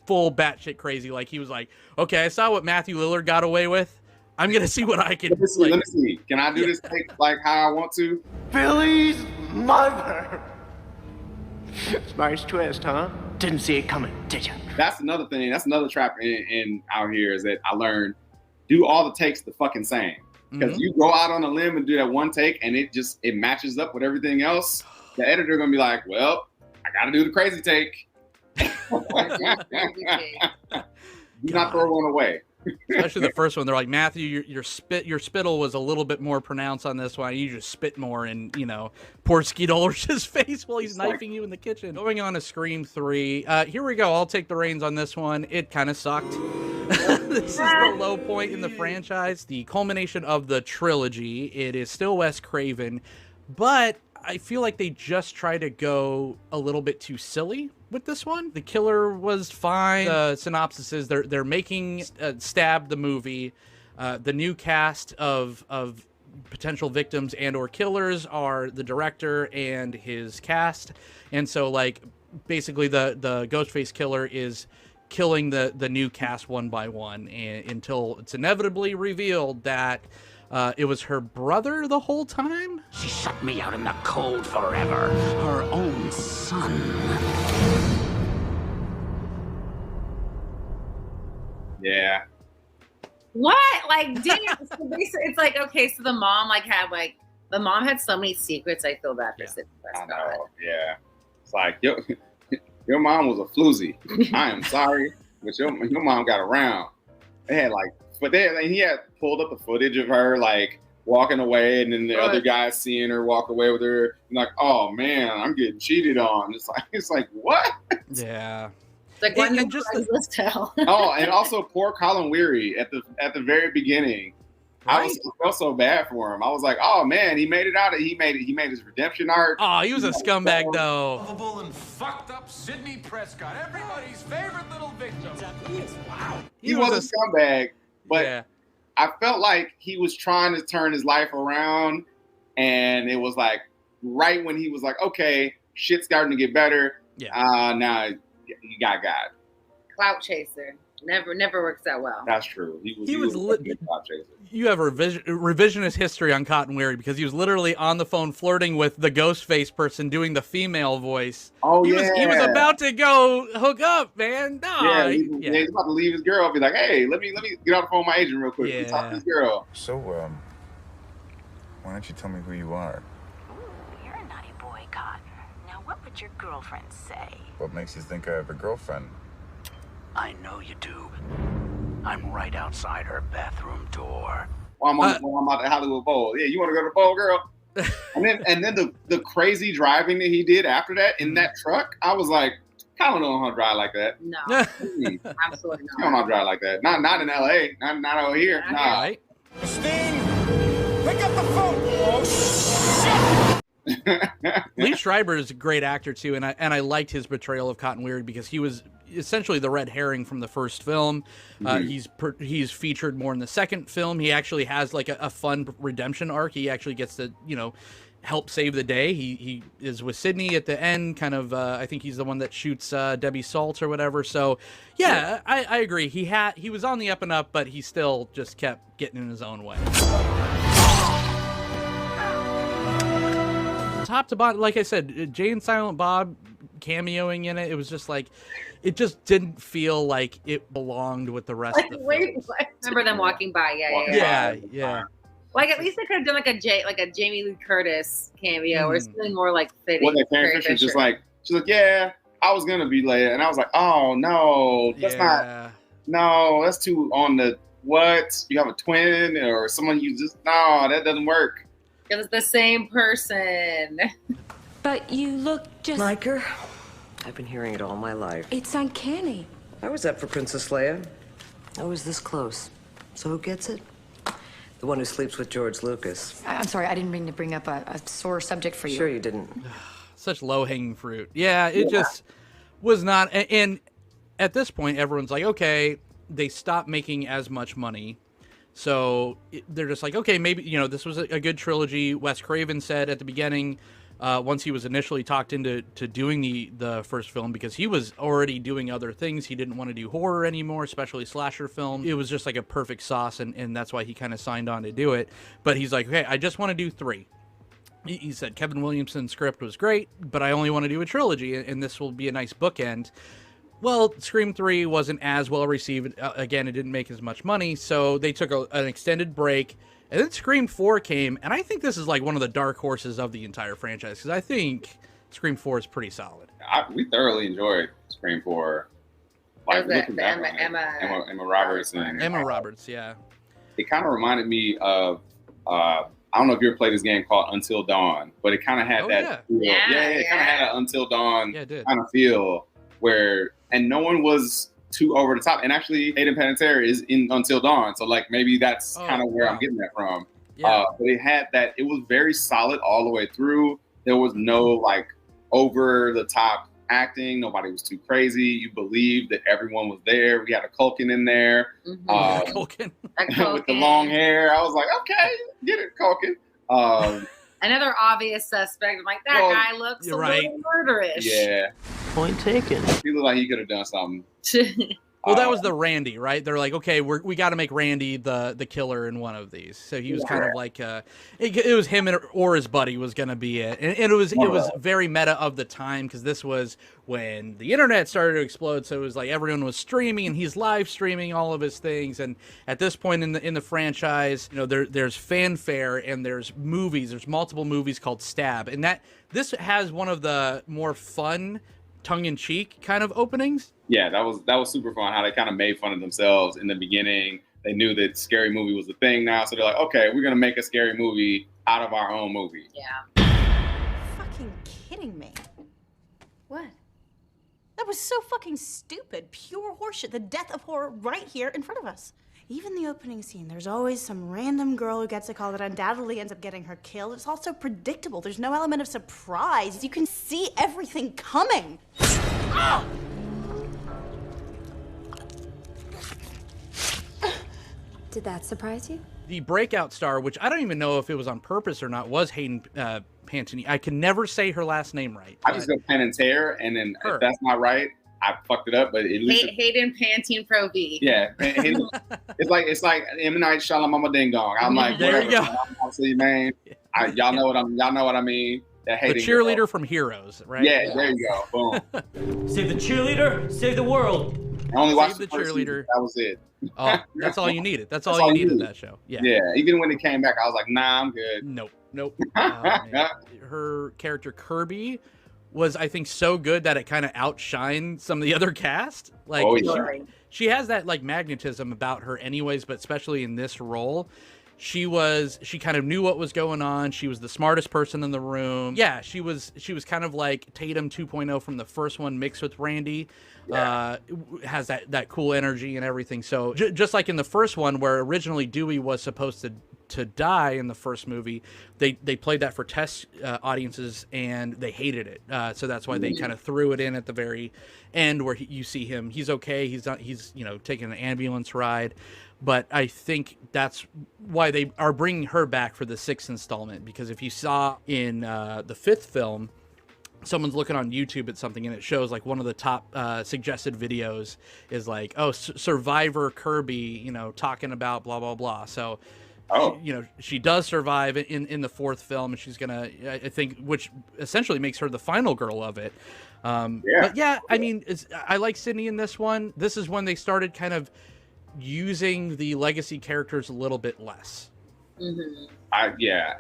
full batshit crazy. Like he was like, okay, I saw what Matthew Lillard got away with. I'm gonna see what I can. Let me see. Can I do this take like how I want to? Billy's mother. Nice twist, huh? Didn't see it coming, did you? That's another thing. That's another trap in out here is that I learned do all the takes the fucking same. Because you go out on a limb and do that one take and it matches up with everything else. The editor gonna be like, well, I gotta do the crazy take. Do not throw one away. Especially the first one, they're like, Matthew, your spittle was a little bit more pronounced on this one. You just spit more in, poor Skeet Ulrich's face while he's knifing you in the kitchen. Going on to Scream 3. Here we go. I'll take the reins on this one. It kind of sucked. This is the low point in the franchise, the culmination of the trilogy. It is still Wes Craven, but I feel like they just try to go a little bit too silly with this one. The killer was fine. The synopsis is they're making Stab the movie. The new cast of potential victims and or killers are the director and his cast. And so like basically the Ghostface killer is killing the new cast one by one until it's inevitably revealed that it was her brother the whole time. She shut me out in the cold forever. Her own son. Yeah. What? Like, damn. It's like, okay, so the mom had so many secrets. I feel bad for Sidney Prescott. I know. Yeah. It's like, your mom was a floozy. I am sorry, but your mom got around. They had he had pulled up the footage of her like walking away, and then the other guys seeing her walk away with her, and like, oh man, I'm getting cheated on. It's like what? Yeah. Like one just let's tell. Oh, and also poor Colin Weary at the very beginning. Right? I felt so bad for him. I was like, oh man, he made it out. He made his redemption arc. Oh, he was a scumbag though. Lovable and fucked up Sidney Prescott, everybody's favorite little victim. Wow. He was a scumbag, but I felt like he was trying to turn his life around, and it was like right when he was like, okay, shit's starting to get better. Yeah. Now you got God. Clout chaser. Never works out well. That's true. He was a clout chaser. You have a revisionist history on Cotton Weary because he was literally on the phone flirting with the Ghostface person doing the female voice. Oh, he was about to go hook up, man. No, he's about to leave his girl. Be like, hey, let me get off the phone with my agent real quick. Yeah. Talk to this girl. So, why don't you tell me who you are? Ooh, you're a naughty boy, Cotton. Now, what would your girlfriend say? What makes you think I have a girlfriend? I know you do. I'm right outside her bathroom door. Well, I'm at the Hollywood Bowl. Yeah, you want to go to the bowl, girl? and then the crazy driving that he did after that in that truck, I was like, I don't know how to drive like that. No, absolutely not. I don't know how to drive like that. Not in L.A. Not out here. Nah. Right. Christine, pick up the phone. Oh shit! Lee Schreiber is a great actor too, and I liked his portrayal of Cotton Weary because he was essentially the red herring from the first film. He's featured more in the second film. He actually has like a fun redemption arc. He actually gets to help save the day. He is with Sidney at the end, kind of. I think he's the one that shoots Debbie Salt or whatever. So yeah, I agree. He was on the up and up, but he still just kept getting in his own way. Top to bottom, like I said, Jay and Silent Bob cameoing in it. It was just like, it just didn't feel like it belonged with the rest of the film. Remember them walking by? Yeah. Like at least they could have done like a Jamie Lee Curtis cameo or something more like fitting. Well, Carrie Fisher she's like, yeah, I was gonna be late, and I was like, oh no, that's not. No, that's too on the what? You have a twin or someone you just, no, that doesn't work. It was the same person. But you look just like her. I've been hearing it all my life. It's uncanny. I was up for Princess Leia. I was this close. So who gets it? The one who sleeps with George Lucas. I'm sorry, I didn't mean to bring up a sore subject for you. Sure you didn't. Such low-hanging fruit. Yeah, it just was not. And at this point, everyone's like, okay, they stopped making as much money. So they're just like, okay, maybe, you know, this was a good trilogy. Wes Craven said at the beginning, once he was initially talked into doing the first film, because he was already doing other things. He didn't want to do horror anymore, especially slasher film. It was just like a perfect sauce, and that's why he kind of signed on to do it. But he's like, okay, I just want to do 3. He said Kevin Williamson's script was great, but I only want to do a trilogy, and this will be a nice bookend. Well, Scream 3 wasn't as well received. Again, it didn't make as much money, so they took an extended break. And then Scream 4 came, and I think this is like one of the dark horses of the entire franchise, because I think Scream 4 is pretty solid. We thoroughly enjoyed Scream 4. Like, Emma Roberts. Emma Roberts, yeah. It kind of reminded me of, I don't know if you ever played this game called Until Dawn, but it kind of had that. Yeah. It kind of had an Until Dawn kind of feel where, and no one was too over the top. And actually, Hayden Panettiere is in Until Dawn, so like maybe that's kind of where I'm getting that from. Yeah. But it had that. It was very solid all the way through. There was no like over the top acting. Nobody was too crazy. You believed that everyone was there. We had a Culkin in there. Culkin. With the long hair. I was like, okay, get it, Culkin. Another obvious suspect. I'm like, that guy looks a little murderous. Yeah. Point taken. He looked like he could have done something. Well, that was the Randy, right? They're like, okay, we got to make Randy the killer in one of these. So he was kind of like, it was him or his buddy was going to be it. And it was very meta of the time, because this was when the internet started to explode. So it was like everyone was streaming, and he's live streaming all of his things. And at this point in the franchise, you know, there's fanfare and there's movies. There's multiple movies called Stab, and this has one of the more fun, tongue-in-cheek kind of openings. Yeah, that was super fun, how they kind of made fun of themselves in the beginning. They knew that scary movie was the thing now, so they're like, okay, we're going to make a scary movie out of our own movie. Yeah. Fucking kidding me. What? That was so fucking stupid. Pure horseshit. The death of horror right here in front of us. Even the opening scene, there's always some random girl who gets a call that undoubtedly ends up getting her killed. It's also predictable. There's no element of surprise. You can see everything coming. Ah! Did that surprise you? The breakout star, which I don't even know if it was on purpose or not, was Hayden Panettiere. I can never say her last name right. I just go Panettiere, and then if that's not right, I fucked it up. But at least Hayden Pantene Pro V. Yeah, it's like M. Night Shyamalan Ding Dong. I'm like, there you go. I'll say your name. Y'all know what I mean. That the cheerleader from Heroes, right? Yeah, there you go. Boom. Save the cheerleader, save the world. I only watched the cheerleader. That was it. Oh, that's all you needed. That's all you needed that show. Yeah. Yeah. Even when it came back, I was like, nah, I'm good. Nope. Her character Kirby was, I think, so good that it kind of outshined some of the other cast. Like, she has that like magnetism about her, anyways. But especially in this role, she kind of knew what was going on. She was the smartest person in the room. Yeah, she was kind of like Tatum 2.0 from the first one mixed with Randy. Has that cool energy and everything. So just like in the first one, where originally Dewey was supposed to die in the first movie, they played that for test audiences, and they hated it. So that's why they kind of threw it in at the very end, where you see him. He's okay. He's taking an ambulance ride. But I think that's why they are bringing her back for the 6th installment, because if you saw in the 5th film, someone's looking on YouTube at something and it shows like one of the top suggested videos is like, oh, Survivor Kirby, talking about blah, blah, blah. So, she does survive in the 4th film, and she's going to, I think, which essentially makes her the final girl of it. But yeah, I mean, I like Sydney in this one. This is when they started kind of using the legacy characters a little bit less. Mm-hmm.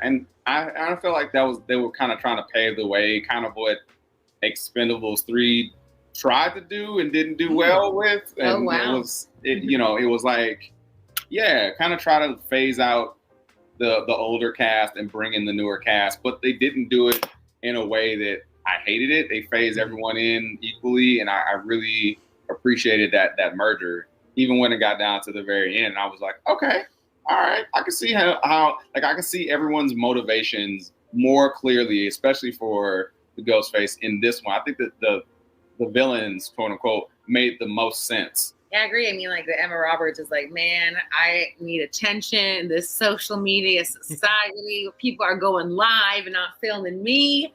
And I feel like they were kind of trying to pave the way, kind of what Expendables 3 tried to do and didn't do well with. And it was like, kind of try to phase out the older cast and bring in the newer cast, but they didn't do it in a way that I hated it. They phased everyone in equally, and I really appreciated that merger. Even when it got down to the very end, I was like, okay, all right, I can see how I can see everyone's motivations more clearly, especially for the Ghostface in this one. I think that the villains, quote unquote, made the most sense. Yeah, I agree. I mean, like the Emma Roberts is like, man, I need attention. This social media society, people are going live and not filming me.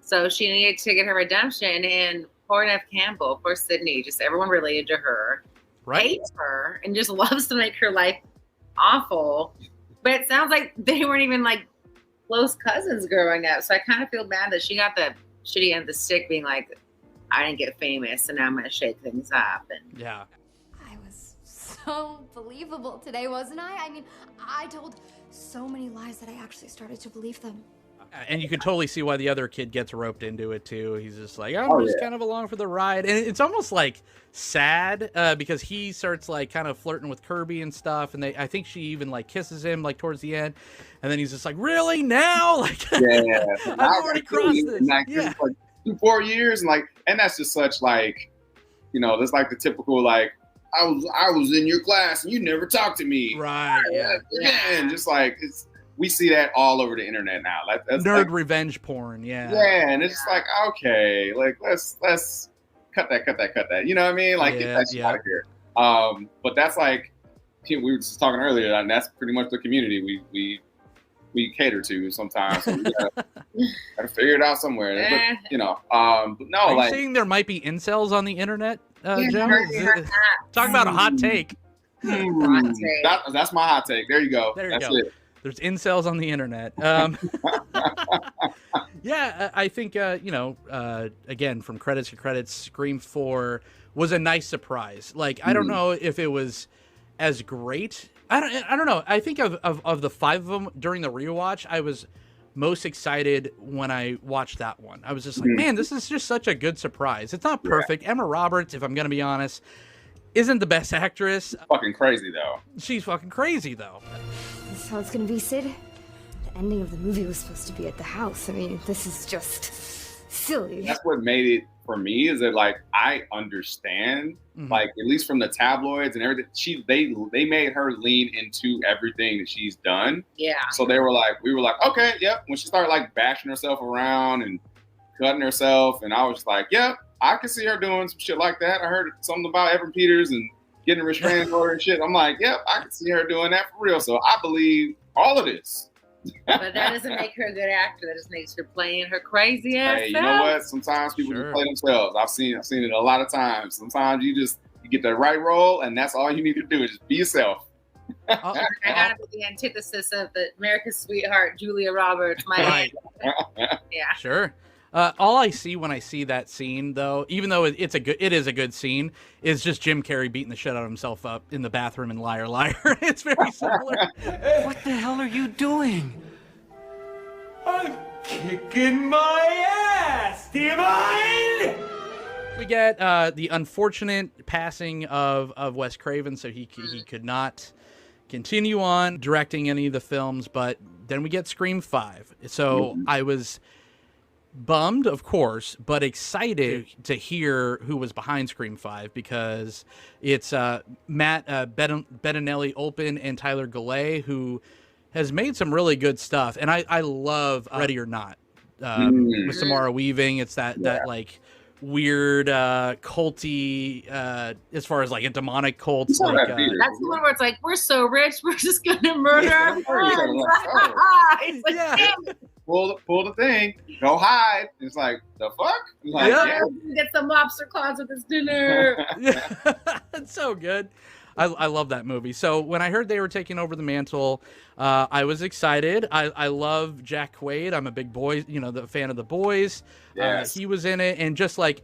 So she needed to get her redemption. And poor Neve Campbell, poor Sydney, just everyone related to her, hates her, and just loves to make her life awful. But it sounds like they weren't even like close cousins growing up. So I kind of feel bad that she got the shitty end of the stick, being like, I didn't get famous, and now I'm going to shake things up. And yeah. So believable today, wasn't I? I mean, I told so many lies that I actually started to believe them. And you can totally see why the other kid gets roped into it too. He's just like, I'm just kind of along for the ride. And it's almost like sad because he starts like kind of flirting with Kirby and stuff. And I think she even like kisses him like towards the end. And then he's just like, really now? Like, yeah, I've already crossed this. Like, yeah. Like 4 years. And that's just such like, that's like the typical, like, I was in your class and you never talked to me. Right. Yeah. And just like we see that all over the internet now. That's nerd like, revenge porn. Yeah. Yeah, and it's like, okay, like let's cut that. You know what I mean? Like get that shit out of here. But that's like we were just talking earlier, and that's pretty much the community we cater to sometimes. So we gotta figure it out somewhere. But no. Are you like saying there might be incels on the internet? Joe? Talk about a hot take. That's my hot take. There you go. That's it. There's incels on the internet. Yeah, I think again, from credits to credits, Scream 4 was a nice surprise. Like I don't know if it was as great. I don't know. I think of the 5 of them during the rewatch, I was most excited when I watched that one. I was just like, man, this is just such a good surprise. It's not perfect. Emma Roberts, if I'm going to be honest, isn't the best actress. Fucking crazy, though. She's fucking crazy, though. This is how it's going to be, Sid? The ending of the movie was supposed to be at the house. I mean, this is just silly. That's what made it for me, is that like I understand, like at least from the tabloids and everything, they made her lean into everything that she's done. Yeah. So we were like, okay, yep. When she started like bashing herself around and cutting herself, and I was like, yep, I can see her doing some shit like that. I heard something about Evan Peters and getting a restraining order and shit. I'm like, yep, I can see her doing that for real. So I believe all of this. But that doesn't make her a good actor. That just makes her playing her crazy ass Hey, you know what? Sometimes people just play themselves. I've seen it a lot of times. Sometimes you get the right role, and that's all you need to do is just be yourself. I gotta be the antithesis of the America's sweetheart, Julia Roberts. Yeah. Sure. All I see when I see that scene, though, even though it is a good scene, is just Jim Carrey beating the shit out of himself up in the bathroom in Liar Liar. It's very similar. What the hell are you doing? I'm kicking my ass. Do you mind? We get the unfortunate passing of Wes Craven, so he could not continue on directing any of the films. But then we get Scream 5. So I was bummed, of course, but excited to hear who was behind Scream 5, because it's Matt Bettinelli Olpin and Tyler Gilley, who has made some really good stuff. And I love Ready or Not with Samara Weaving. It's that like weird culty as far as like a demonic cult. Like, that's the one where it's like, we're so rich, we're just gonna murder our friends. It's like, damn it. Pull the thing, go hide. It's like, the fuck? It's like, get some lobster claws with this dinner. It's so good. I love that movie. So when I heard they were taking over the mantle, I was excited. I love Jack Quaid. I'm a big the fan of The Boys. Yes. He was in it, and just like,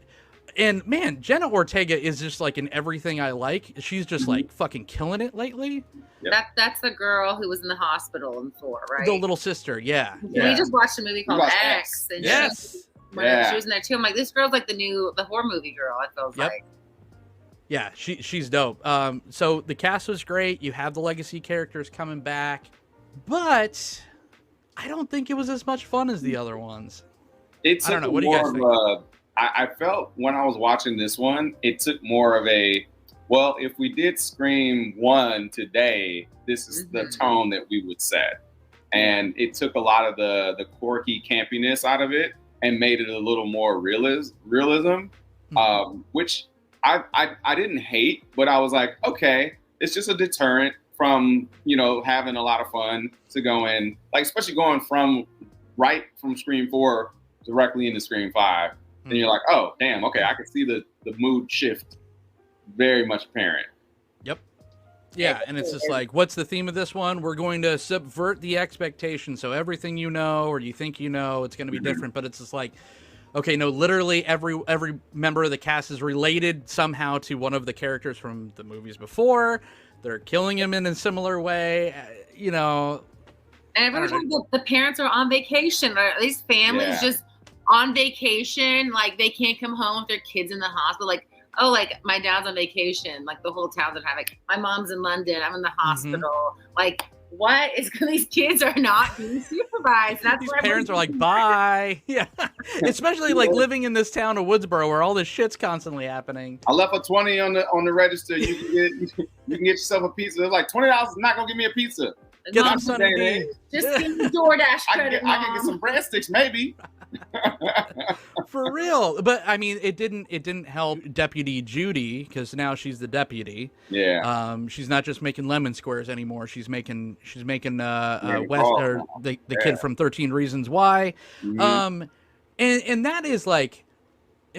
and man, Jenna Ortega is just like in everything I like. She's just like fucking killing it lately. Yep. That's the girl who was in the hospital in 4, right? The little sister, yeah. We just watched a movie called X. And she was in there too. I'm like, this girl's like the horror movie girl, it feels like. Yeah, she's dope. So the cast was great. You have the legacy characters coming back, but I don't think it was as much fun as the other ones. I don't know. What do you guys think? I felt when I was watching this one, it took more of a, well, if we did Scream 1 today, this is the tone that we would set. And it took a lot of the quirky campiness out of it and made it a little more realism, which I didn't hate, but I was like, okay, it's just a deterrent from, having a lot of fun to going, like, especially going from Scream 4 directly into Scream 5. And you're like, oh, damn, okay, I can see the mood shift very much apparent. Yep. Yeah, and it's just like, what's the theme of this one? We're going to subvert the expectation. So everything you know or you think you know, it's going to be different. But it's just like, okay, no, literally every member of the cast is related somehow to one of the characters from the movies before. They're killing him in a similar way, And every time the parents are on vacation, or at least families just on vacation, like they can't come home with their kids in the hospital. Like, oh, like my dad's on vacation. Like the whole town's in havoc. My mom's in London. I'm in the hospital. Like, what is these kids are not being supervised? That's these parents are like, bye. Yeah, especially like living in this town of Woodsboro where all this shit's constantly happening. I left a 20 on the register. You can get yourself a pizza. It's like $20 is not gonna give me a pizza. Get some Sunday. Just give me DoorDash credit. I can get some breadsticks, maybe. For real. But I mean, it didn't help Deputy Judy, because now she's the deputy. Yeah. She's not just making lemon squares anymore. She's making West, or the kid from 13 Reasons Why. And that is like,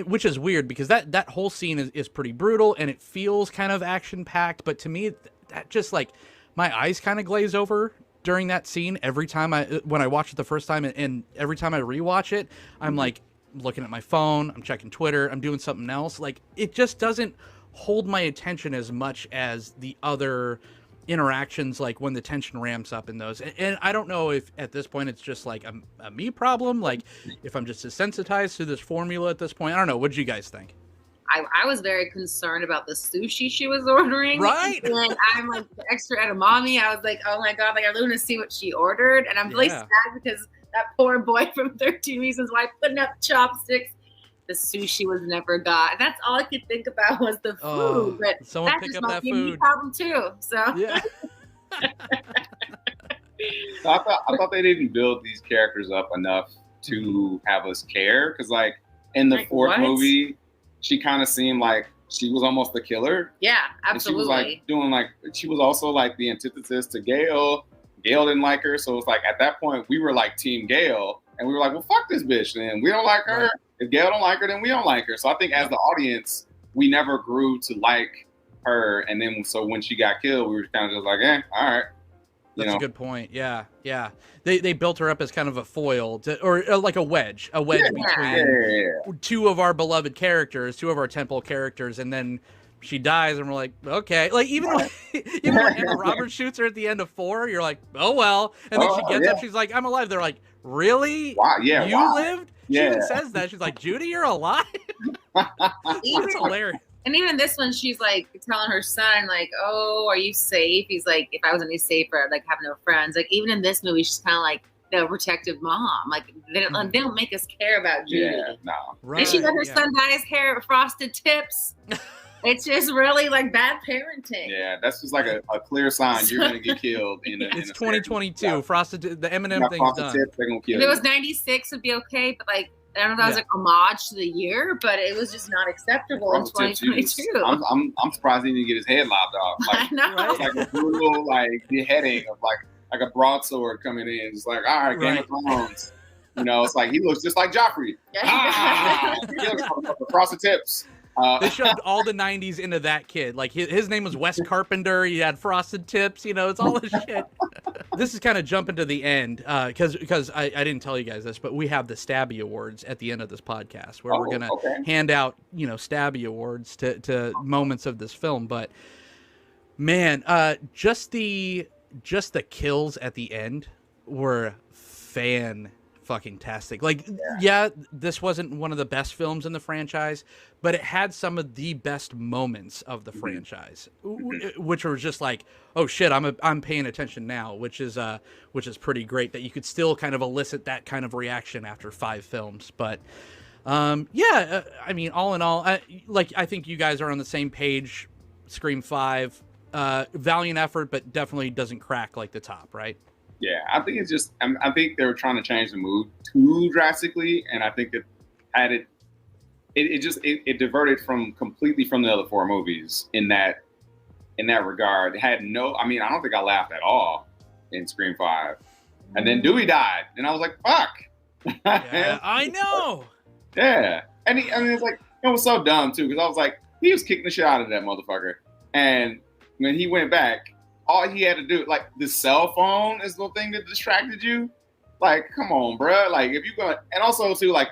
which is weird because that whole scene is pretty brutal and it feels kind of action packed. But to me, that just like, my eyes kind of glaze over during that scene every time when I watch it the first time, and every time I rewatch it, I'm like looking at my phone, I'm checking Twitter, I'm doing something else. Like, it just doesn't hold my attention as much as the other interactions, like when the tension ramps up in those. And I don't know if at this point it's just like a me problem, like if I'm just desensitized to this formula at this point. I don't know. What did you guys think? I was very concerned about the sushi she was ordering. Right. And I'm like extra edamame. I was like, oh my God, like I really want to see what she ordered. And I'm really sad because that poor boy from 13 Reasons Why putting up chopsticks. The sushi was never got. That's all I could think about was the food. But someone pick up that food. Problem too. So yeah. So I thought they didn't build these characters up enough to have us care. Because like in the fourth movie, she kind of seemed like she was almost the killer. Yeah, absolutely. And she was also like the antithesis to Gail. Gail didn't like her. So it's like at that point we were like Team Gail. And we were like, well, fuck this bitch. And we don't like her. Right. If Gail don't like her, then we don't like her. So I think as the audience, we never grew to like her. And then so when she got killed, we were kind of just like, all right. That's a good point. Yeah, yeah. They built her up as kind of a foil or like a wedge between two of our beloved characters, two of our temple characters, and then she dies, and we're like, okay. Like even when Emma Roberts shoots her at the end of 4, you're like, oh well. And then she gets up, she's like, I'm alive. They're like, really? Wow, yeah. You lived? She even says that. She's like, Judy, you're alive? That's hilarious. And even this one, she's like telling her son, like, oh, are you safe? He's like, if I was any safer, I'd like have no friends. Like even in this movie, she's kind of like the protective mom. Like they don't make us care about Judy. Yeah, no. Right, and she let her son dye his hair with frosted tips. It's just really like bad parenting. Yeah, that's just like a clear sign you're gonna get killed. It's 2022. Frosted, the Eminem thing's done. Tips, they're gonna kill if it was 96, it'd be okay, but like. I don't know if that was like homage to the year, but it was just not acceptable in 2022. I'm surprised he didn't get his head lopped off. Like, I know. It's like a brutal like beheading of like a broadsword coming in. It's like, all right, Game of Thrones. It's like he looks just like Joffrey. Across the tips. They shoved all the 90s into that kid. Like his name was Wes Carpenter. He had frosted tips. It's all this shit. This is kind of jumping to the end because I didn't tell you guys this, but we have the Stabby Awards at the end of this podcast where we're gonna hand out Stabby Awards to moments of this film. But man, just the kills at the end were fucking tastic. Like, yeah, this wasn't one of the best films in the franchise, but it had some of the best moments of the franchise, which were just like, oh shit, I'm paying attention now, which is pretty great that you could still kind of elicit that kind of reaction after 5 films. But I mean, all in all, I think you guys are on the same page. Scream 5, valiant effort, but definitely doesn't crack like the top, right? Yeah, I think it's just, I think they were trying to change the mood too drastically, and I think it had it diverted completely from the other 4 movies in that regard. It had no, I mean, I don't think I laughed at all in Scream 5. And then Dewey died, and I was like, fuck. Yeah, I know. Yeah, and it's like, it was so dumb too, because I was like, he was kicking the shit out of that motherfucker, and when he went back, all he had to do, like, the cell phone is the thing that distracted you. Like, come on, bro. Like, if you go, and also too, like,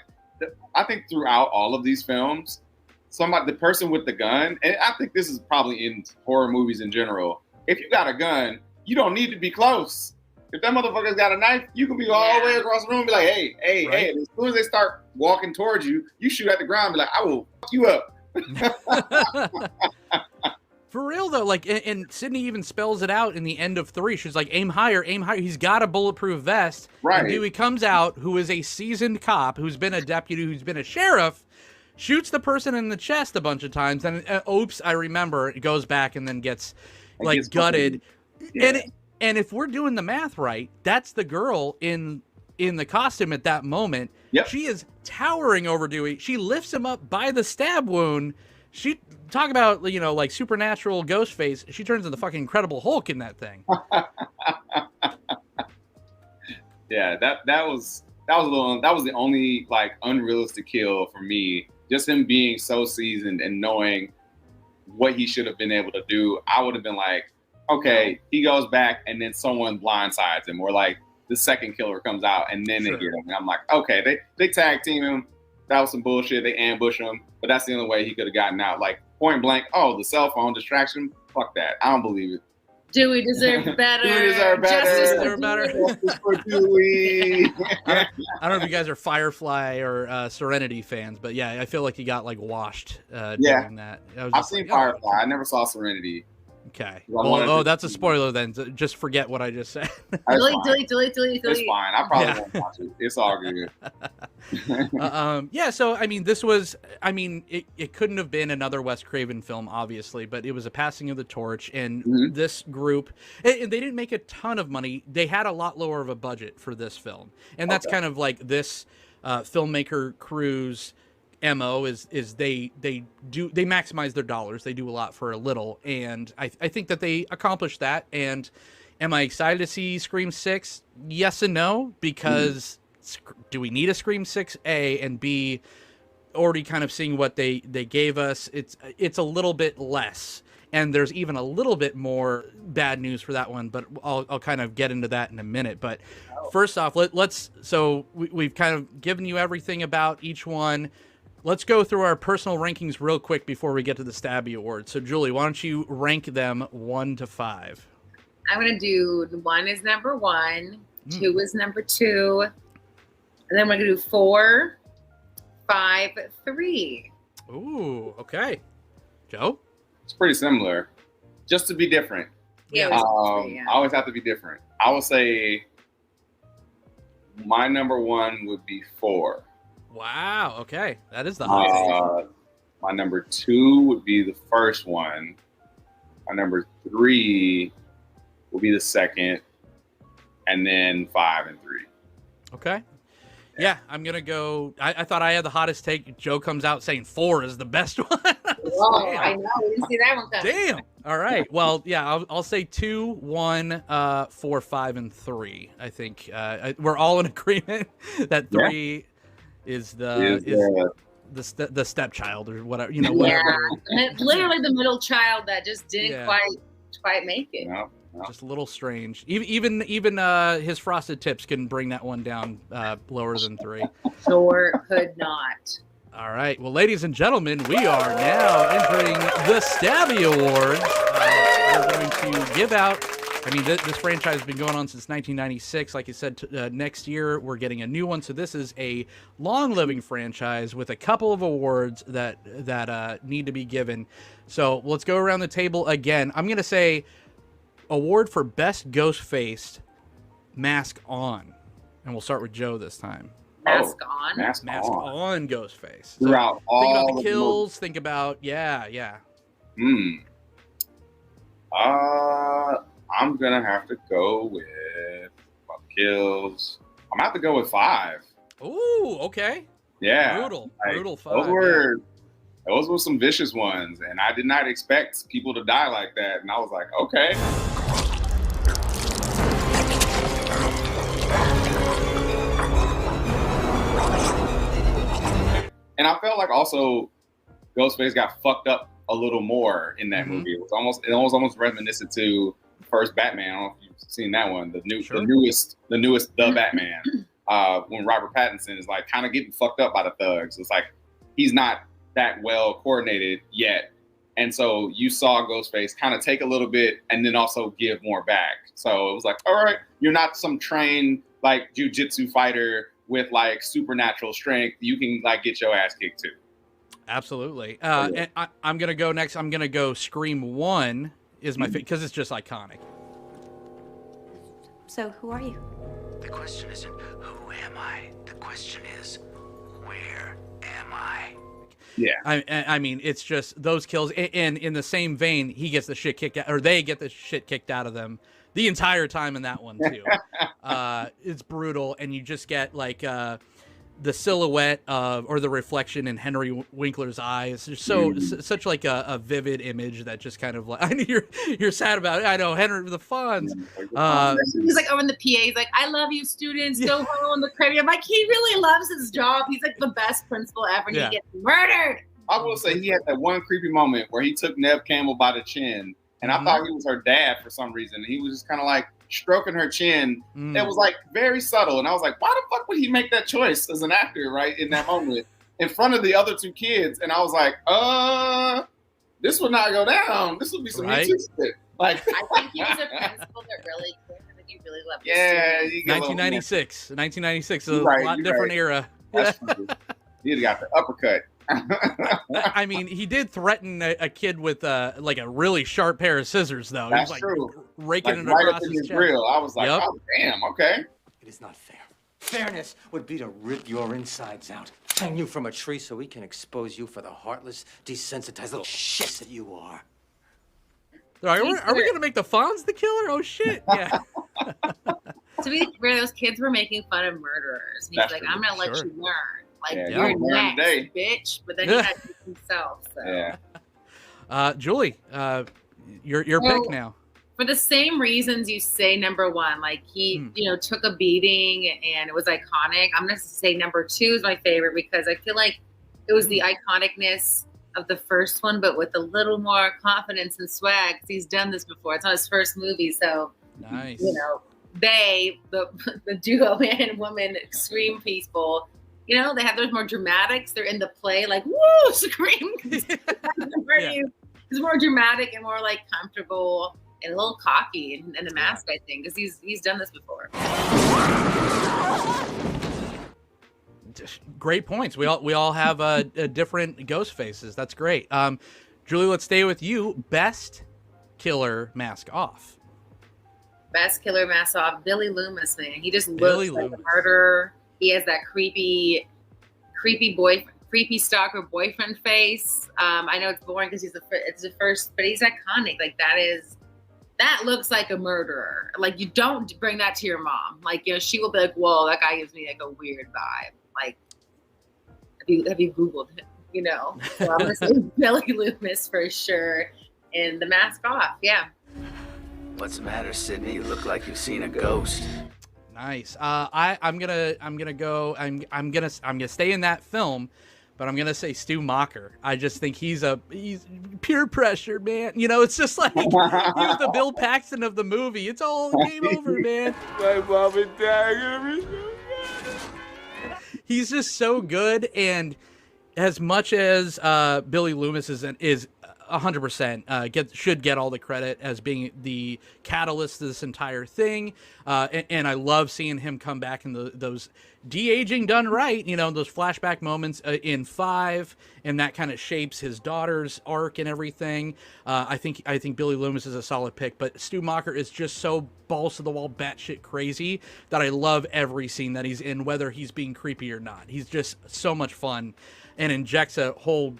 I think throughout all of these films, the person with the gun, and I think this is probably in horror movies in general, if you got a gun, you don't need to be close. If that motherfucker's got a knife, you can be all the way across the room and be like, hey, right. Hey. And as soon as they start walking towards you, you shoot at the ground and be like, I will fuck you up. For real though, like, and Sydney even spells it out in the end of 3. She's like, aim higher, aim higher. He's got a bulletproof vest. Right. And Dewey comes out, who is a seasoned cop, who's been a deputy, who's been a sheriff, shoots the person in the chest a bunch of times, and oops, I remember, it goes back and then gets gutted. Yeah. And if we're doing the math right, that's the girl in the costume at that moment. Yep. She is towering over Dewey. She lifts him up by the stab wound. She talk about, like supernatural ghost face. She turns into the fucking Incredible Hulk in that thing. Yeah, that was the only like unrealistic kill for me. Just him being so seasoned and knowing what he should have been able to do. I would have been like, okay, he goes back and then someone blindsides him, or like the second killer comes out and then they get him. And I'm like, okay, they tag team him. That was some bullshit. They ambush him, but that's the only way he could have gotten out. Like, point blank, oh, the cell phone distraction? Fuck that. I don't believe it. Dewey deserved better. Dewey deserved better. Justice for Dewey. I don't know if you guys are Firefly or Serenity fans, but yeah, I feel like you got like washed during that. I've seen Firefly. I never saw Serenity. Okay. Well, that's a spoiler then. Just forget what I just said. Delete. It's fine. I probably won't watch it. It's all good. Yeah, so, I mean, it couldn't have been another Wes Craven film, obviously, but it was a passing of the torch, and this group, and they didn't make a ton of money. They had a lot lower of a budget for this film, and that's kind of like this filmmaker crew's MO is they maximize their dollars. They do a lot for a little, and I think that they accomplished that. And am I excited to see Scream 6? Yes and no, because do we need a Scream 6A, and B, already kind of seeing what they gave us, it's a little bit less, and there's even a little bit more bad news for that one, but I'll kind of get into that in a minute. But first off, we've kind of given you everything about each one. Let's go through our personal rankings real quick before we get to the Stabby Awards. So, Julie, why don't you rank them 1 to 5? I'm going to do 1 is number 1, 2 is number 2, and then we're going to do 4, 5, 3. Ooh, okay. Joe? It's pretty similar, just to be different. Yeah, I always have to be different. I would say my number 1 would be 4. Wow. Okay, that is the highest. My number 2 would be the first one. My number 3 will be the second, and then 5 and 3. Okay. Yeah, I'm gonna go. I thought I had the hottest take. Joe comes out saying 4 is the best one. Oh, I know. We didn't see that one coming. Damn. All right. Well, yeah, I'll say 2, 1, 4, 5, and 3. I think we're all in agreement that 3. Is the stepchild or whatever, whatever. Literally the middle child that just didn't quite make it. No. Just a little strange. Even his frosted tips can bring that one down lower than 3. Sure could not. All right. Well, ladies and gentlemen, we are now entering the Stabby Awards. We're going to give out I mean, this franchise has been going on since 1996. Like I said, next year we're getting a new one. So this is a long-living franchise with a couple of awards that need to be given. So let's go around the table again. I'm going to say award for Best Ghost-Faced Mask On. And we'll start with Joe this time. Mask on? Mask on Ghostface. Throughout so, all think about the the kills. movies. Think about, yeah. I'm gonna have to go with kills. I'm gonna have to go with 5. Ooh, okay. Yeah. Brutal 5. Those were some vicious ones, and I did not expect people to die like that. And I was like, okay. And I felt like also Ghostface got fucked up a little more in that movie. It was almost reminiscent to the first Batman. I don't know if you've seen that one, the newest The Batman. When Robert Pattinson is like kind of getting fucked up by the thugs. It's like he's not that well coordinated yet. And so you saw Ghostface kind of take a little bit and then also give more back. So it was like, all right, you're not some trained like jujitsu fighter with like supernatural strength. You can like get your ass kicked too. Absolutely. And I'm going to go next. I'm going to go Scream 1 is my favorite because it's just iconic. So who are you? The question isn't who am I? The question is where am I? Yeah. I mean, it's just those kills. And in the same vein, he gets the shit kicked out, or they get the shit kicked out of them the entire time in that one too. It's brutal, and you just get like the silhouette of or the reflection in Henry Winkler's eyes. There's such like a vivid image that just kind of like I know you're sad about it. I know Henry the Fonz. He's like over in the PA. He's like, "I love you, students. Go home." The credit. I'm like, he really loves his job. He's like the best principal ever. Yeah. He gets murdered. I will say he had that one creepy moment where he took Neve Campbell by the chin. And I thought he was her dad for some reason. He was just kind of like stroking her chin. It was like very subtle. And I was like, why the fuck would he make that choice as an actor, right, in that moment, in front of the other 2 kids? And I was like, this would not go down. This would be some YouTube shit. Like, I think he was a principal that really cared that you really loved his students. 1996. 1996 is a Right, lot different era. That's true. He got the uppercut. I mean, he did threaten a kid with like a really sharp pair of scissors, though. That's he was like true. raking it right across up in his his chest. grill. I was like, oh damn, okay. It is not fair. Fairness would be to rip your insides out, hang you from a tree so we can expose you for the heartless, desensitized little shits that you are. Are we going to make the Fonz the killer? Oh, shit. Yeah. To be fair, those kids were making fun of murderers. He's like, I'm going to let you learn. Like, you're next, bitch. But then he had to himself. So. Yeah. Julie, your pick now. For the same reasons you say number 1, like he, took a beating and it was iconic. I'm going to say number 2 is my favorite because I feel like it was the iconicness of the first one, but with a little more confidence and swag. Cause he's done this before. It's not his first movie. So, nice. The duo man and woman Scream people, they have those more dramatics. They're in the play, like, woo, Scream. It's more dramatic and more like comfortable and a little cocky in the mask, I think, because he's done this before. Great points. We all have a different ghost faces. That's great. Julie, let's stay with you. Best killer mask off. Best killer mask off. Billy Loomis, man. He just looks like a murderer. He has that creepy stalker boyfriend face. I know it's boring because it's the first, but he's iconic. Like that looks like a murderer. Like you don't bring that to your mom. Like, she will be like, whoa, that guy gives me like a weird vibe. Like, have you Googled him? So I'm gonna say Billy Loomis for sure. And the mask off, yeah. What's the matter, Sydney? You look like you've seen a ghost. Nice. I'm gonna stay in that film, but I'm gonna say Stu Macher. I just think he's peer pressure, man. It's just like he was the Bill Paxton of the movie. It's all game over, man. My mom and dad are gonna be so good. He's just so good, and as much as Billy Loomis is 100% should get all the credit as being the catalyst to this entire thing. And I love seeing him come back in those de-aging done right, those flashback moments in 5, and that kind of shapes his daughter's arc and everything. I think Billy Loomis is a solid pick, but Stu Macher is just so balls to the wall, batshit crazy that I love every scene that he's in, whether he's being creepy or not. He's just so much fun and injects a whole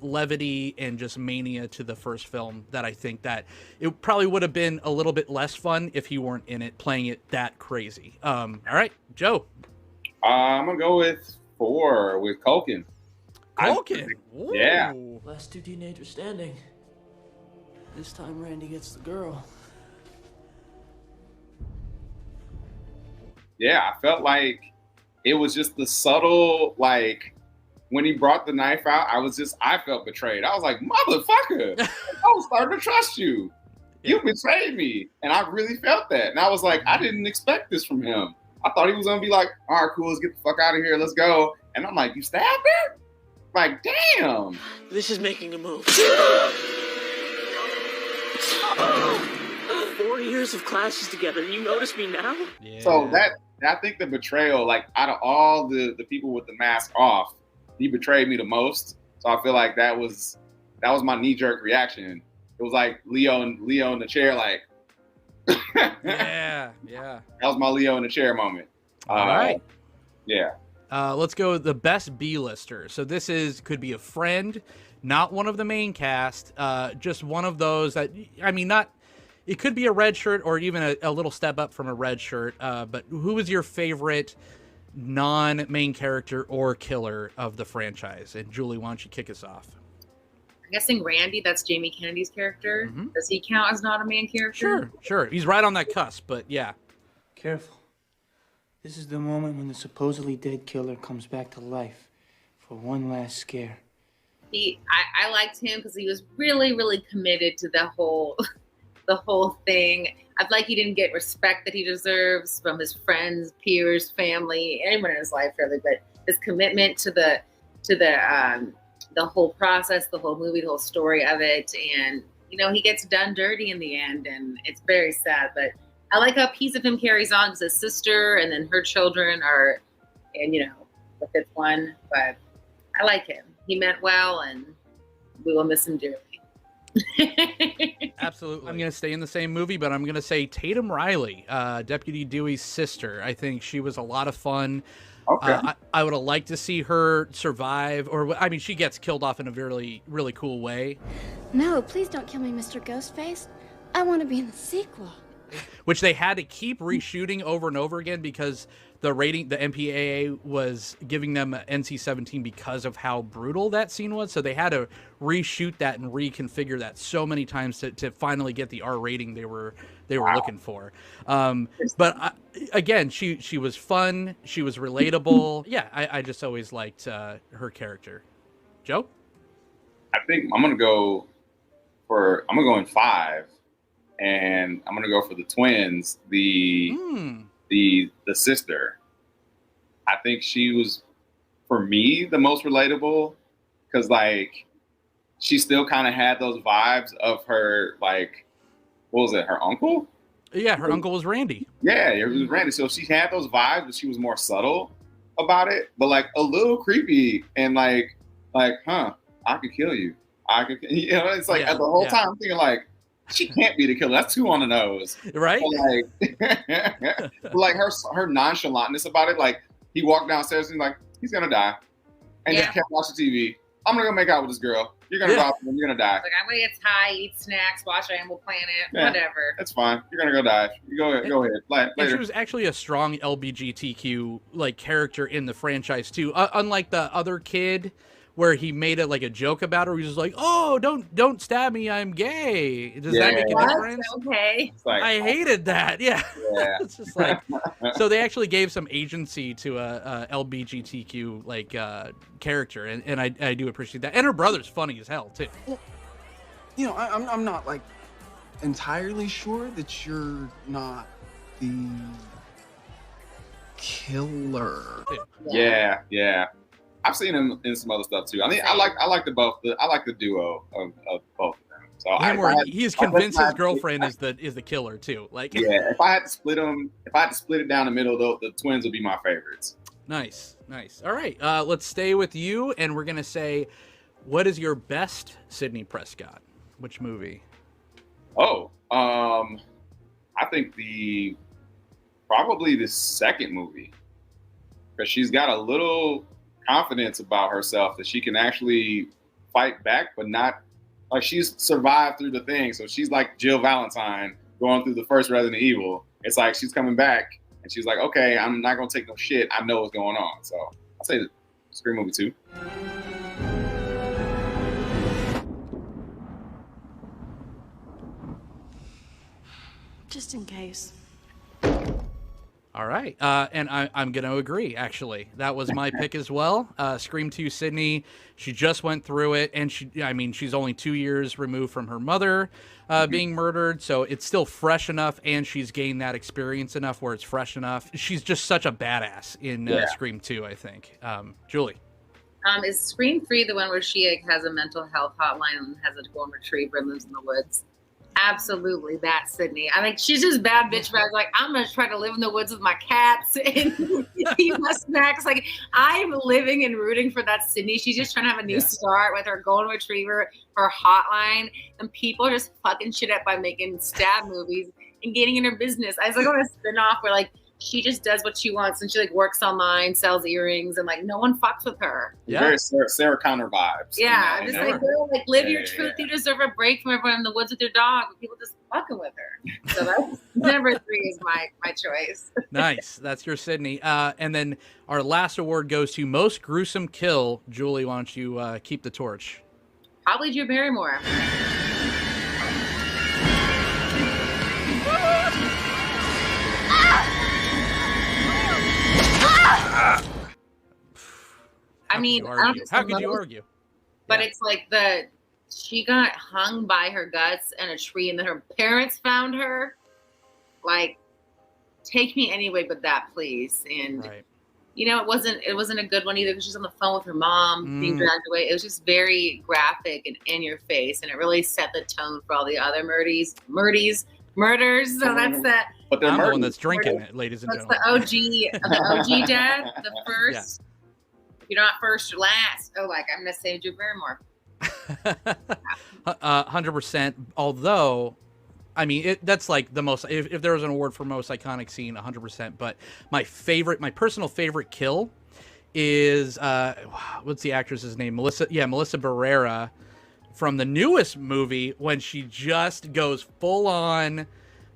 levity and just mania to the first film that I think that it probably would have been a little bit less fun if he weren't in it, playing it that crazy. All right, Joe. I'm gonna go with 4 with Culkin. Yeah. Last 2 teenagers standing. This time Randy gets the girl. Yeah, I felt like it was just the subtle, when he brought the knife out, I felt betrayed. I was like, motherfucker, I was starting to trust you. You betrayed me. And I really felt that. And I was like, I didn't expect this from him. I thought he was going to be like, all right, cool, let's get the fuck out of here. Let's go. And I'm like, you stabbed her? Like, damn. This is making a move. 4 years of classes together. You notice me now? Yeah. So I think the betrayal, out of all the people with the mask off, he betrayed me the most. So I feel like that was my knee-jerk reaction. It was like Leo in the chair, yeah. That was my Leo in the chair moment. All right. Yeah. Let's go the best B-lister. So this could be a friend, not one of the main cast, just one of those that, it could be a red shirt or even a little step up from a red shirt. But who is your favorite non-main character or killer of the franchise? And Julie, why don't you kick us off? I'm guessing Randy, that's Jamie Kennedy's character. Mm-hmm. Does he count as not a main character? Sure. He's right on that cusp, but yeah. Careful. This is the moment when the supposedly dead killer comes back to life for one last scare. I liked him because he was really, really committed to the whole thing. I feel like he didn't get respect that he deserves from his friends, peers, family, anyone in his life really. But his commitment to the whole process, the whole movie, the whole story of it, and he gets done dirty in the end, and it's very sad. But I like how a piece of him carries on because his sister and then her children are, and the 5th one. But I like him. He meant well, and we will miss him dearly. Absolutely. I'm going to stay in the same movie, but I'm going to say Tatum Riley, Deputy Dewey's sister. I think she was a lot of fun. Okay. I would have liked to see her survive, she gets killed off in a really, really cool way. No, please don't kill me, Mr. Ghostface. I want to be in the sequel. Which they had to keep reshooting over and over again because the MPAA was giving them NC-17 because of how brutal that scene was. So they had to reshoot that and reconfigure that so many times to finally get the R rating they were looking for. But again, she was fun. She was relatable. Yeah, I just always liked her character. Joe? I think I'm gonna go in 5, and I'm gonna go for the twins. The sister. I think she was, for me, the most relatable because she still kind of had those vibes of her, what was it, her uncle? Yeah, her uncle was Randy. Yeah, it was Randy. So she had those vibes, but she was more subtle about it, but a little creepy and I could kill you. It's the whole time I'm thinking she can't be the killer. That's 2 on the nose. Right? But her nonchalantness about it, he walked downstairs and he's gonna die. And just kept watching TV. I'm gonna go make out with this girl. You're gonna go, you're gonna die. I'm gonna get high, eat snacks, watch Animal Planet, whatever. That's fine. You're gonna go die. You go ahead. Later. And she was actually a strong LGBTQ character in the franchise too. Unlike the other kid, where he made it a joke about her. He was like, "Oh, don't stab me, I'm gay." Does that make a difference? Okay. I hated that. Yeah. It's just so they actually gave some agency to a LGBTQ character, and I do appreciate that. And her brother's funny as hell too. Well, I'm not entirely sure that you're not the killer. Yeah. I've seen him in some other stuff too. I mean, I like the duo of both of them. So he's convinced his girlfriend is the killer too. Like, yeah, if I had to split it down the middle, the twins would be my favorites. Nice. All right, let's stay with you, and we're gonna say, what is your best Sidney Prescott? Which movie? Oh, I think probably the second movie, because she's got a little confidence about herself that she can actually fight back, but not like she's survived through the thing. So she's like Jill Valentine going through the first Resident Evil. It's like she's coming back and she's like, okay, I'm not gonna take no shit. I know what's going on. So I'll say Scream movie 2. Just in case. All right, and I'm going to agree, actually. That was my pick as well. Scream 2 Sydney, she just went through it, and she's only 2 years removed from her mother being murdered, so it's still fresh enough, and she's gained that experience enough where it's fresh enough. She's just such a badass in Scream 2, I think. Julie? Is Scream 3 the one where she has a mental health hotline and has a golden retriever and lives in the woods? Absolutely, that's Sydney. I think she's just bad bitch vibes. Like, I'm gonna try to live in the woods with my cats and eat my snacks. Like, I'm living and rooting for that Sydney. She's just trying to have a new start with her golden retriever, her hotline, and people are just fucking shit up by making stab movies and getting in her business. I was like, on a spinoff where like she just does what she wants and she like works online, sells earrings, and like no one fucks with her. Yeah, very Sarah Connor vibes. Yeah, I'm just like, girl, like live your truth. You deserve a break from everyone in the woods with your dog. But people just fucking with her. So that's number 3 is my choice. Nice, that's your Sydney. And then our last award goes to most gruesome kill. Julie, why don't you keep the torch? Probably Drew Barrymore. I mean, how could you argue? But it's like she got hung by her guts in a tree, and then her parents found her. Like, take me anyway but that, please. And you know, it wasn't a good one either because she's on the phone with her mom being dragged away. It was just very graphic and in your face, and it really set the tone for all the other murders. So that's that. But I'm the one that's drinking it, ladies and gentlemen. That's the OG dad, the first. Yeah. You're not first or last. Oh, like I'm gonna say Drew Barrymore. 100%. Although, I mean, that's like the most. If there was an award for most iconic scene, 100%. But my personal favorite kill is what's the actress's name? Melissa Barrera from the newest movie when she just goes full on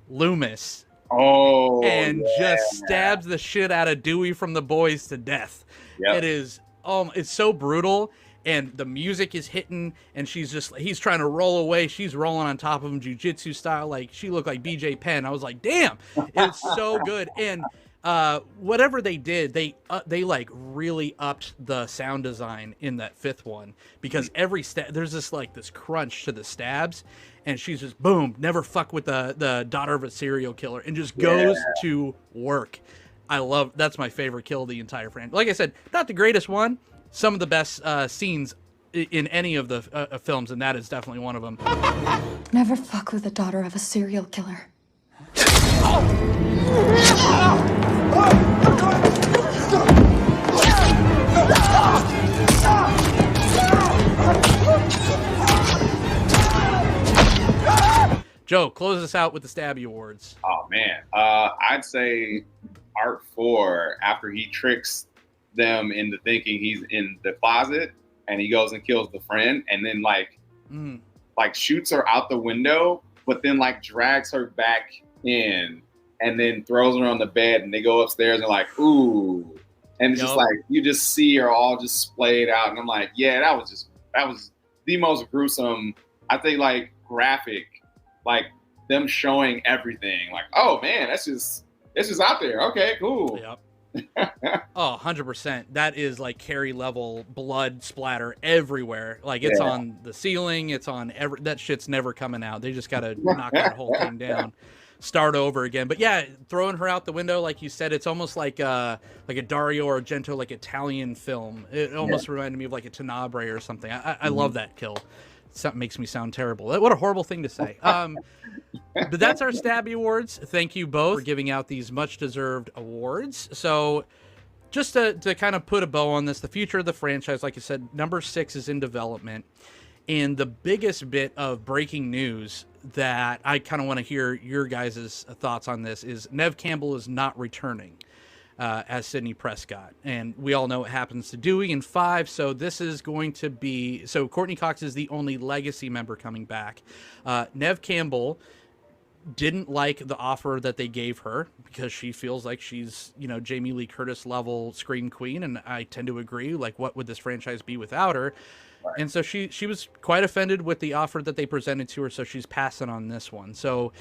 Loomis. Oh, and just stabs the shit out of Dewey from The Boys to death. Yep. It is, it's so brutal, and the music is hitting, and he's trying to roll away. She's rolling on top of him, jiu-jitsu style. Like, she looked like BJ Penn. I was like, damn, it's so good. And whatever they did, they like really upped the sound design in that 5th one, because every there's this crunch to the stabs, and she's just boom, never fuck with the daughter of a serial killer, and just goes to work. That's my favorite kill of the entire franchise. Like I said, not the greatest one. Some of the best scenes in any of the films, and that is definitely one of them. Never fuck with the daughter of a serial killer. Joe, close us out with the Stabby Awards. Oh, man. I'd say Art 4, after he tricks them into thinking he's in the closet, and he goes and kills the friend, and then like shoots her out the window, but then like drags her back in, and then throws her on the bed, and they go upstairs and like, ooh. And it's just like, you just see her all just splayed out, and I'm like, yeah, that was the most gruesome, I think, like graphic, like them showing everything. Like, oh man, it's just out there. Okay, cool. Yep. Oh, 100%. That is like Carrie level blood splatter everywhere. Like, it's on the ceiling. It's on that shit's never coming out. They just got to knock that whole thing down. start over again. But yeah, throwing her out the window, like you said, it's almost like a Dario Argento, like Italian film. It almost reminded me of like a Tenebrae or something. I love that kill. Something makes me sound terrible. What a horrible thing to say. But that's our Stabby Awards. Thank you both for giving out these much-deserved awards. So just to kind of put a bow on this, the future of the franchise, like I said, number 6 is in development. And the biggest bit of breaking news that I kind of want to hear your guys' thoughts on this is Neve Campbell is not returning as Sidney Prescott. And we all know what happens to Dewey in 5, so this is going to be... So Courtney Cox is the only legacy member coming back. Neve Campbell didn't like the offer that they gave her because she feels like she's, Jamie Lee Curtis level scream queen, and I tend to agree. Like, what would this franchise be without her? Right. And so she was quite offended with the offer that they presented to her, so she's passing on this one. So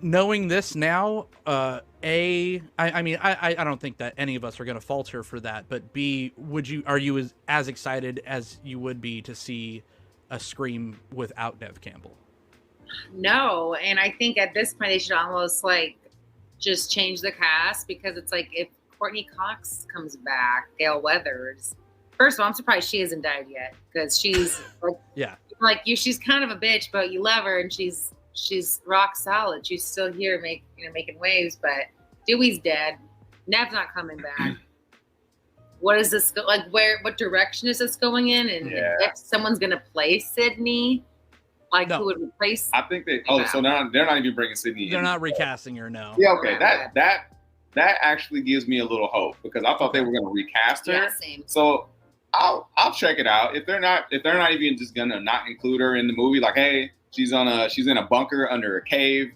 knowing this now, I don't think that any of us are going to fault her for that, but B, are you as excited as you would be to see a Scream without Neve Campbell? No, and I think at this point they should almost just change the cast, because it's like if Courtney Cox comes back, Gail Weathers. First of all, I'm surprised she hasn't died yet, because she's she's kind of a bitch, but you love her, and she's rock solid. She's still here, making waves. But Dewey's dead. Nev's not coming back. What is this what direction is this going in? And if someone's gonna play Sidney. Who would replace? I think they. Oh, so now they're not even bringing Sidney. They're not recasting her, no. Yeah, okay. That actually gives me a little hope, because I thought they were going to recast her. Yeah, same. So I'll check it out. If they're not even just gonna not include her in the movie, like, hey, she's in a bunker under a cave,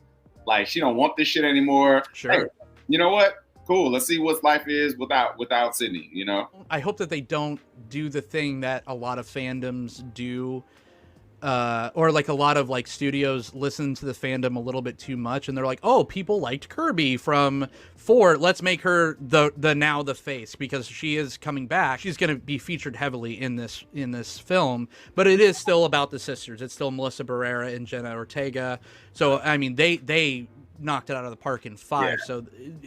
like she don't want this shit anymore. Sure. Hey, you know what? Cool. Let's see what life is without Sidney. I hope that they don't do the thing that a lot of fandoms do. Or like a lot of studios listen to the fandom a little bit too much, and they're like, oh, people liked Kirby from 4, let's make her the face, because she is coming back. She's going to be featured heavily in this film, but it is still about the sisters. It's still Melissa Barrera and Jenna Ortega. So I mean, they knocked it out of the park in 5. Yeah. So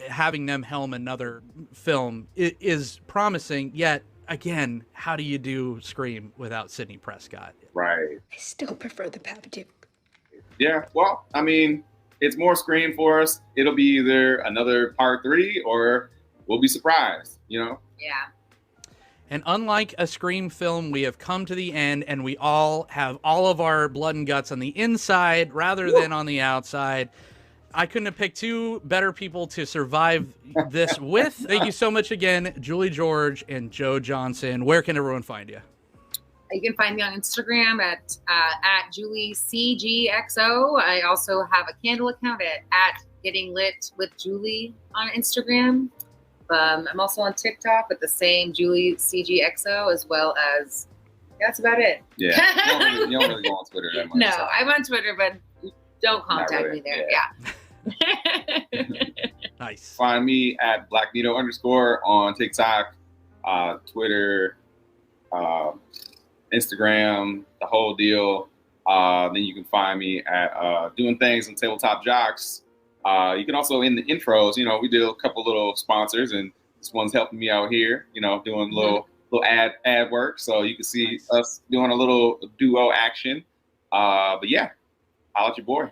having them helm another film is promising, yet again, how do you do Scream without Sidney Prescott? Right. I still prefer the Babadook. Yeah, well, I mean, it's more Scream for us. It'll be either another part 3 or we'll be surprised, Yeah. And unlike a Scream film, we have come to the end, and we all have all of our blood and guts on the inside rather than on the outside. I couldn't have picked 2 better people to survive this with. Thank you so much again, Julie George and Joe Johnson. Where can everyone find you? You can find me on Instagram at JulieCGXO. I also have a candle account at Getting Lit with Julie on Instagram. I'm also on TikTok with the same JulieCGXO, as well as, that's about it. Yeah, you don't really go on Twitter that much. No, so. I'm on Twitter, but don't contact me there. Yeah. Nice. Find me at BlackNito_ on TikTok, Twitter, Instagram, the whole deal. Then you can find me at doing things on Tabletop Jocks. You can also, in the intros, we do a couple little sponsors, and this one's helping me out here, doing little ad work. So you can see us doing a little duo action. But yeah, holla at your boy.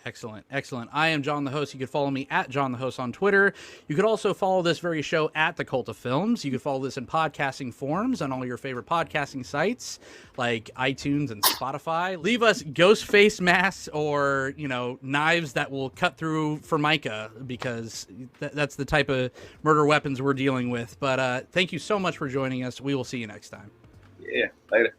Excellent. I am John the Host. You can follow me at John the Host on Twitter. You could also follow this very show at The Cult of Films. You can follow this in podcasting forms on all your favorite podcasting sites like iTunes and Spotify. Leave us ghost face masks or, knives that will cut through Formica, because that's the type of murder weapons we're dealing with. But thank you so much for joining us. We will see you next time. Yeah, later.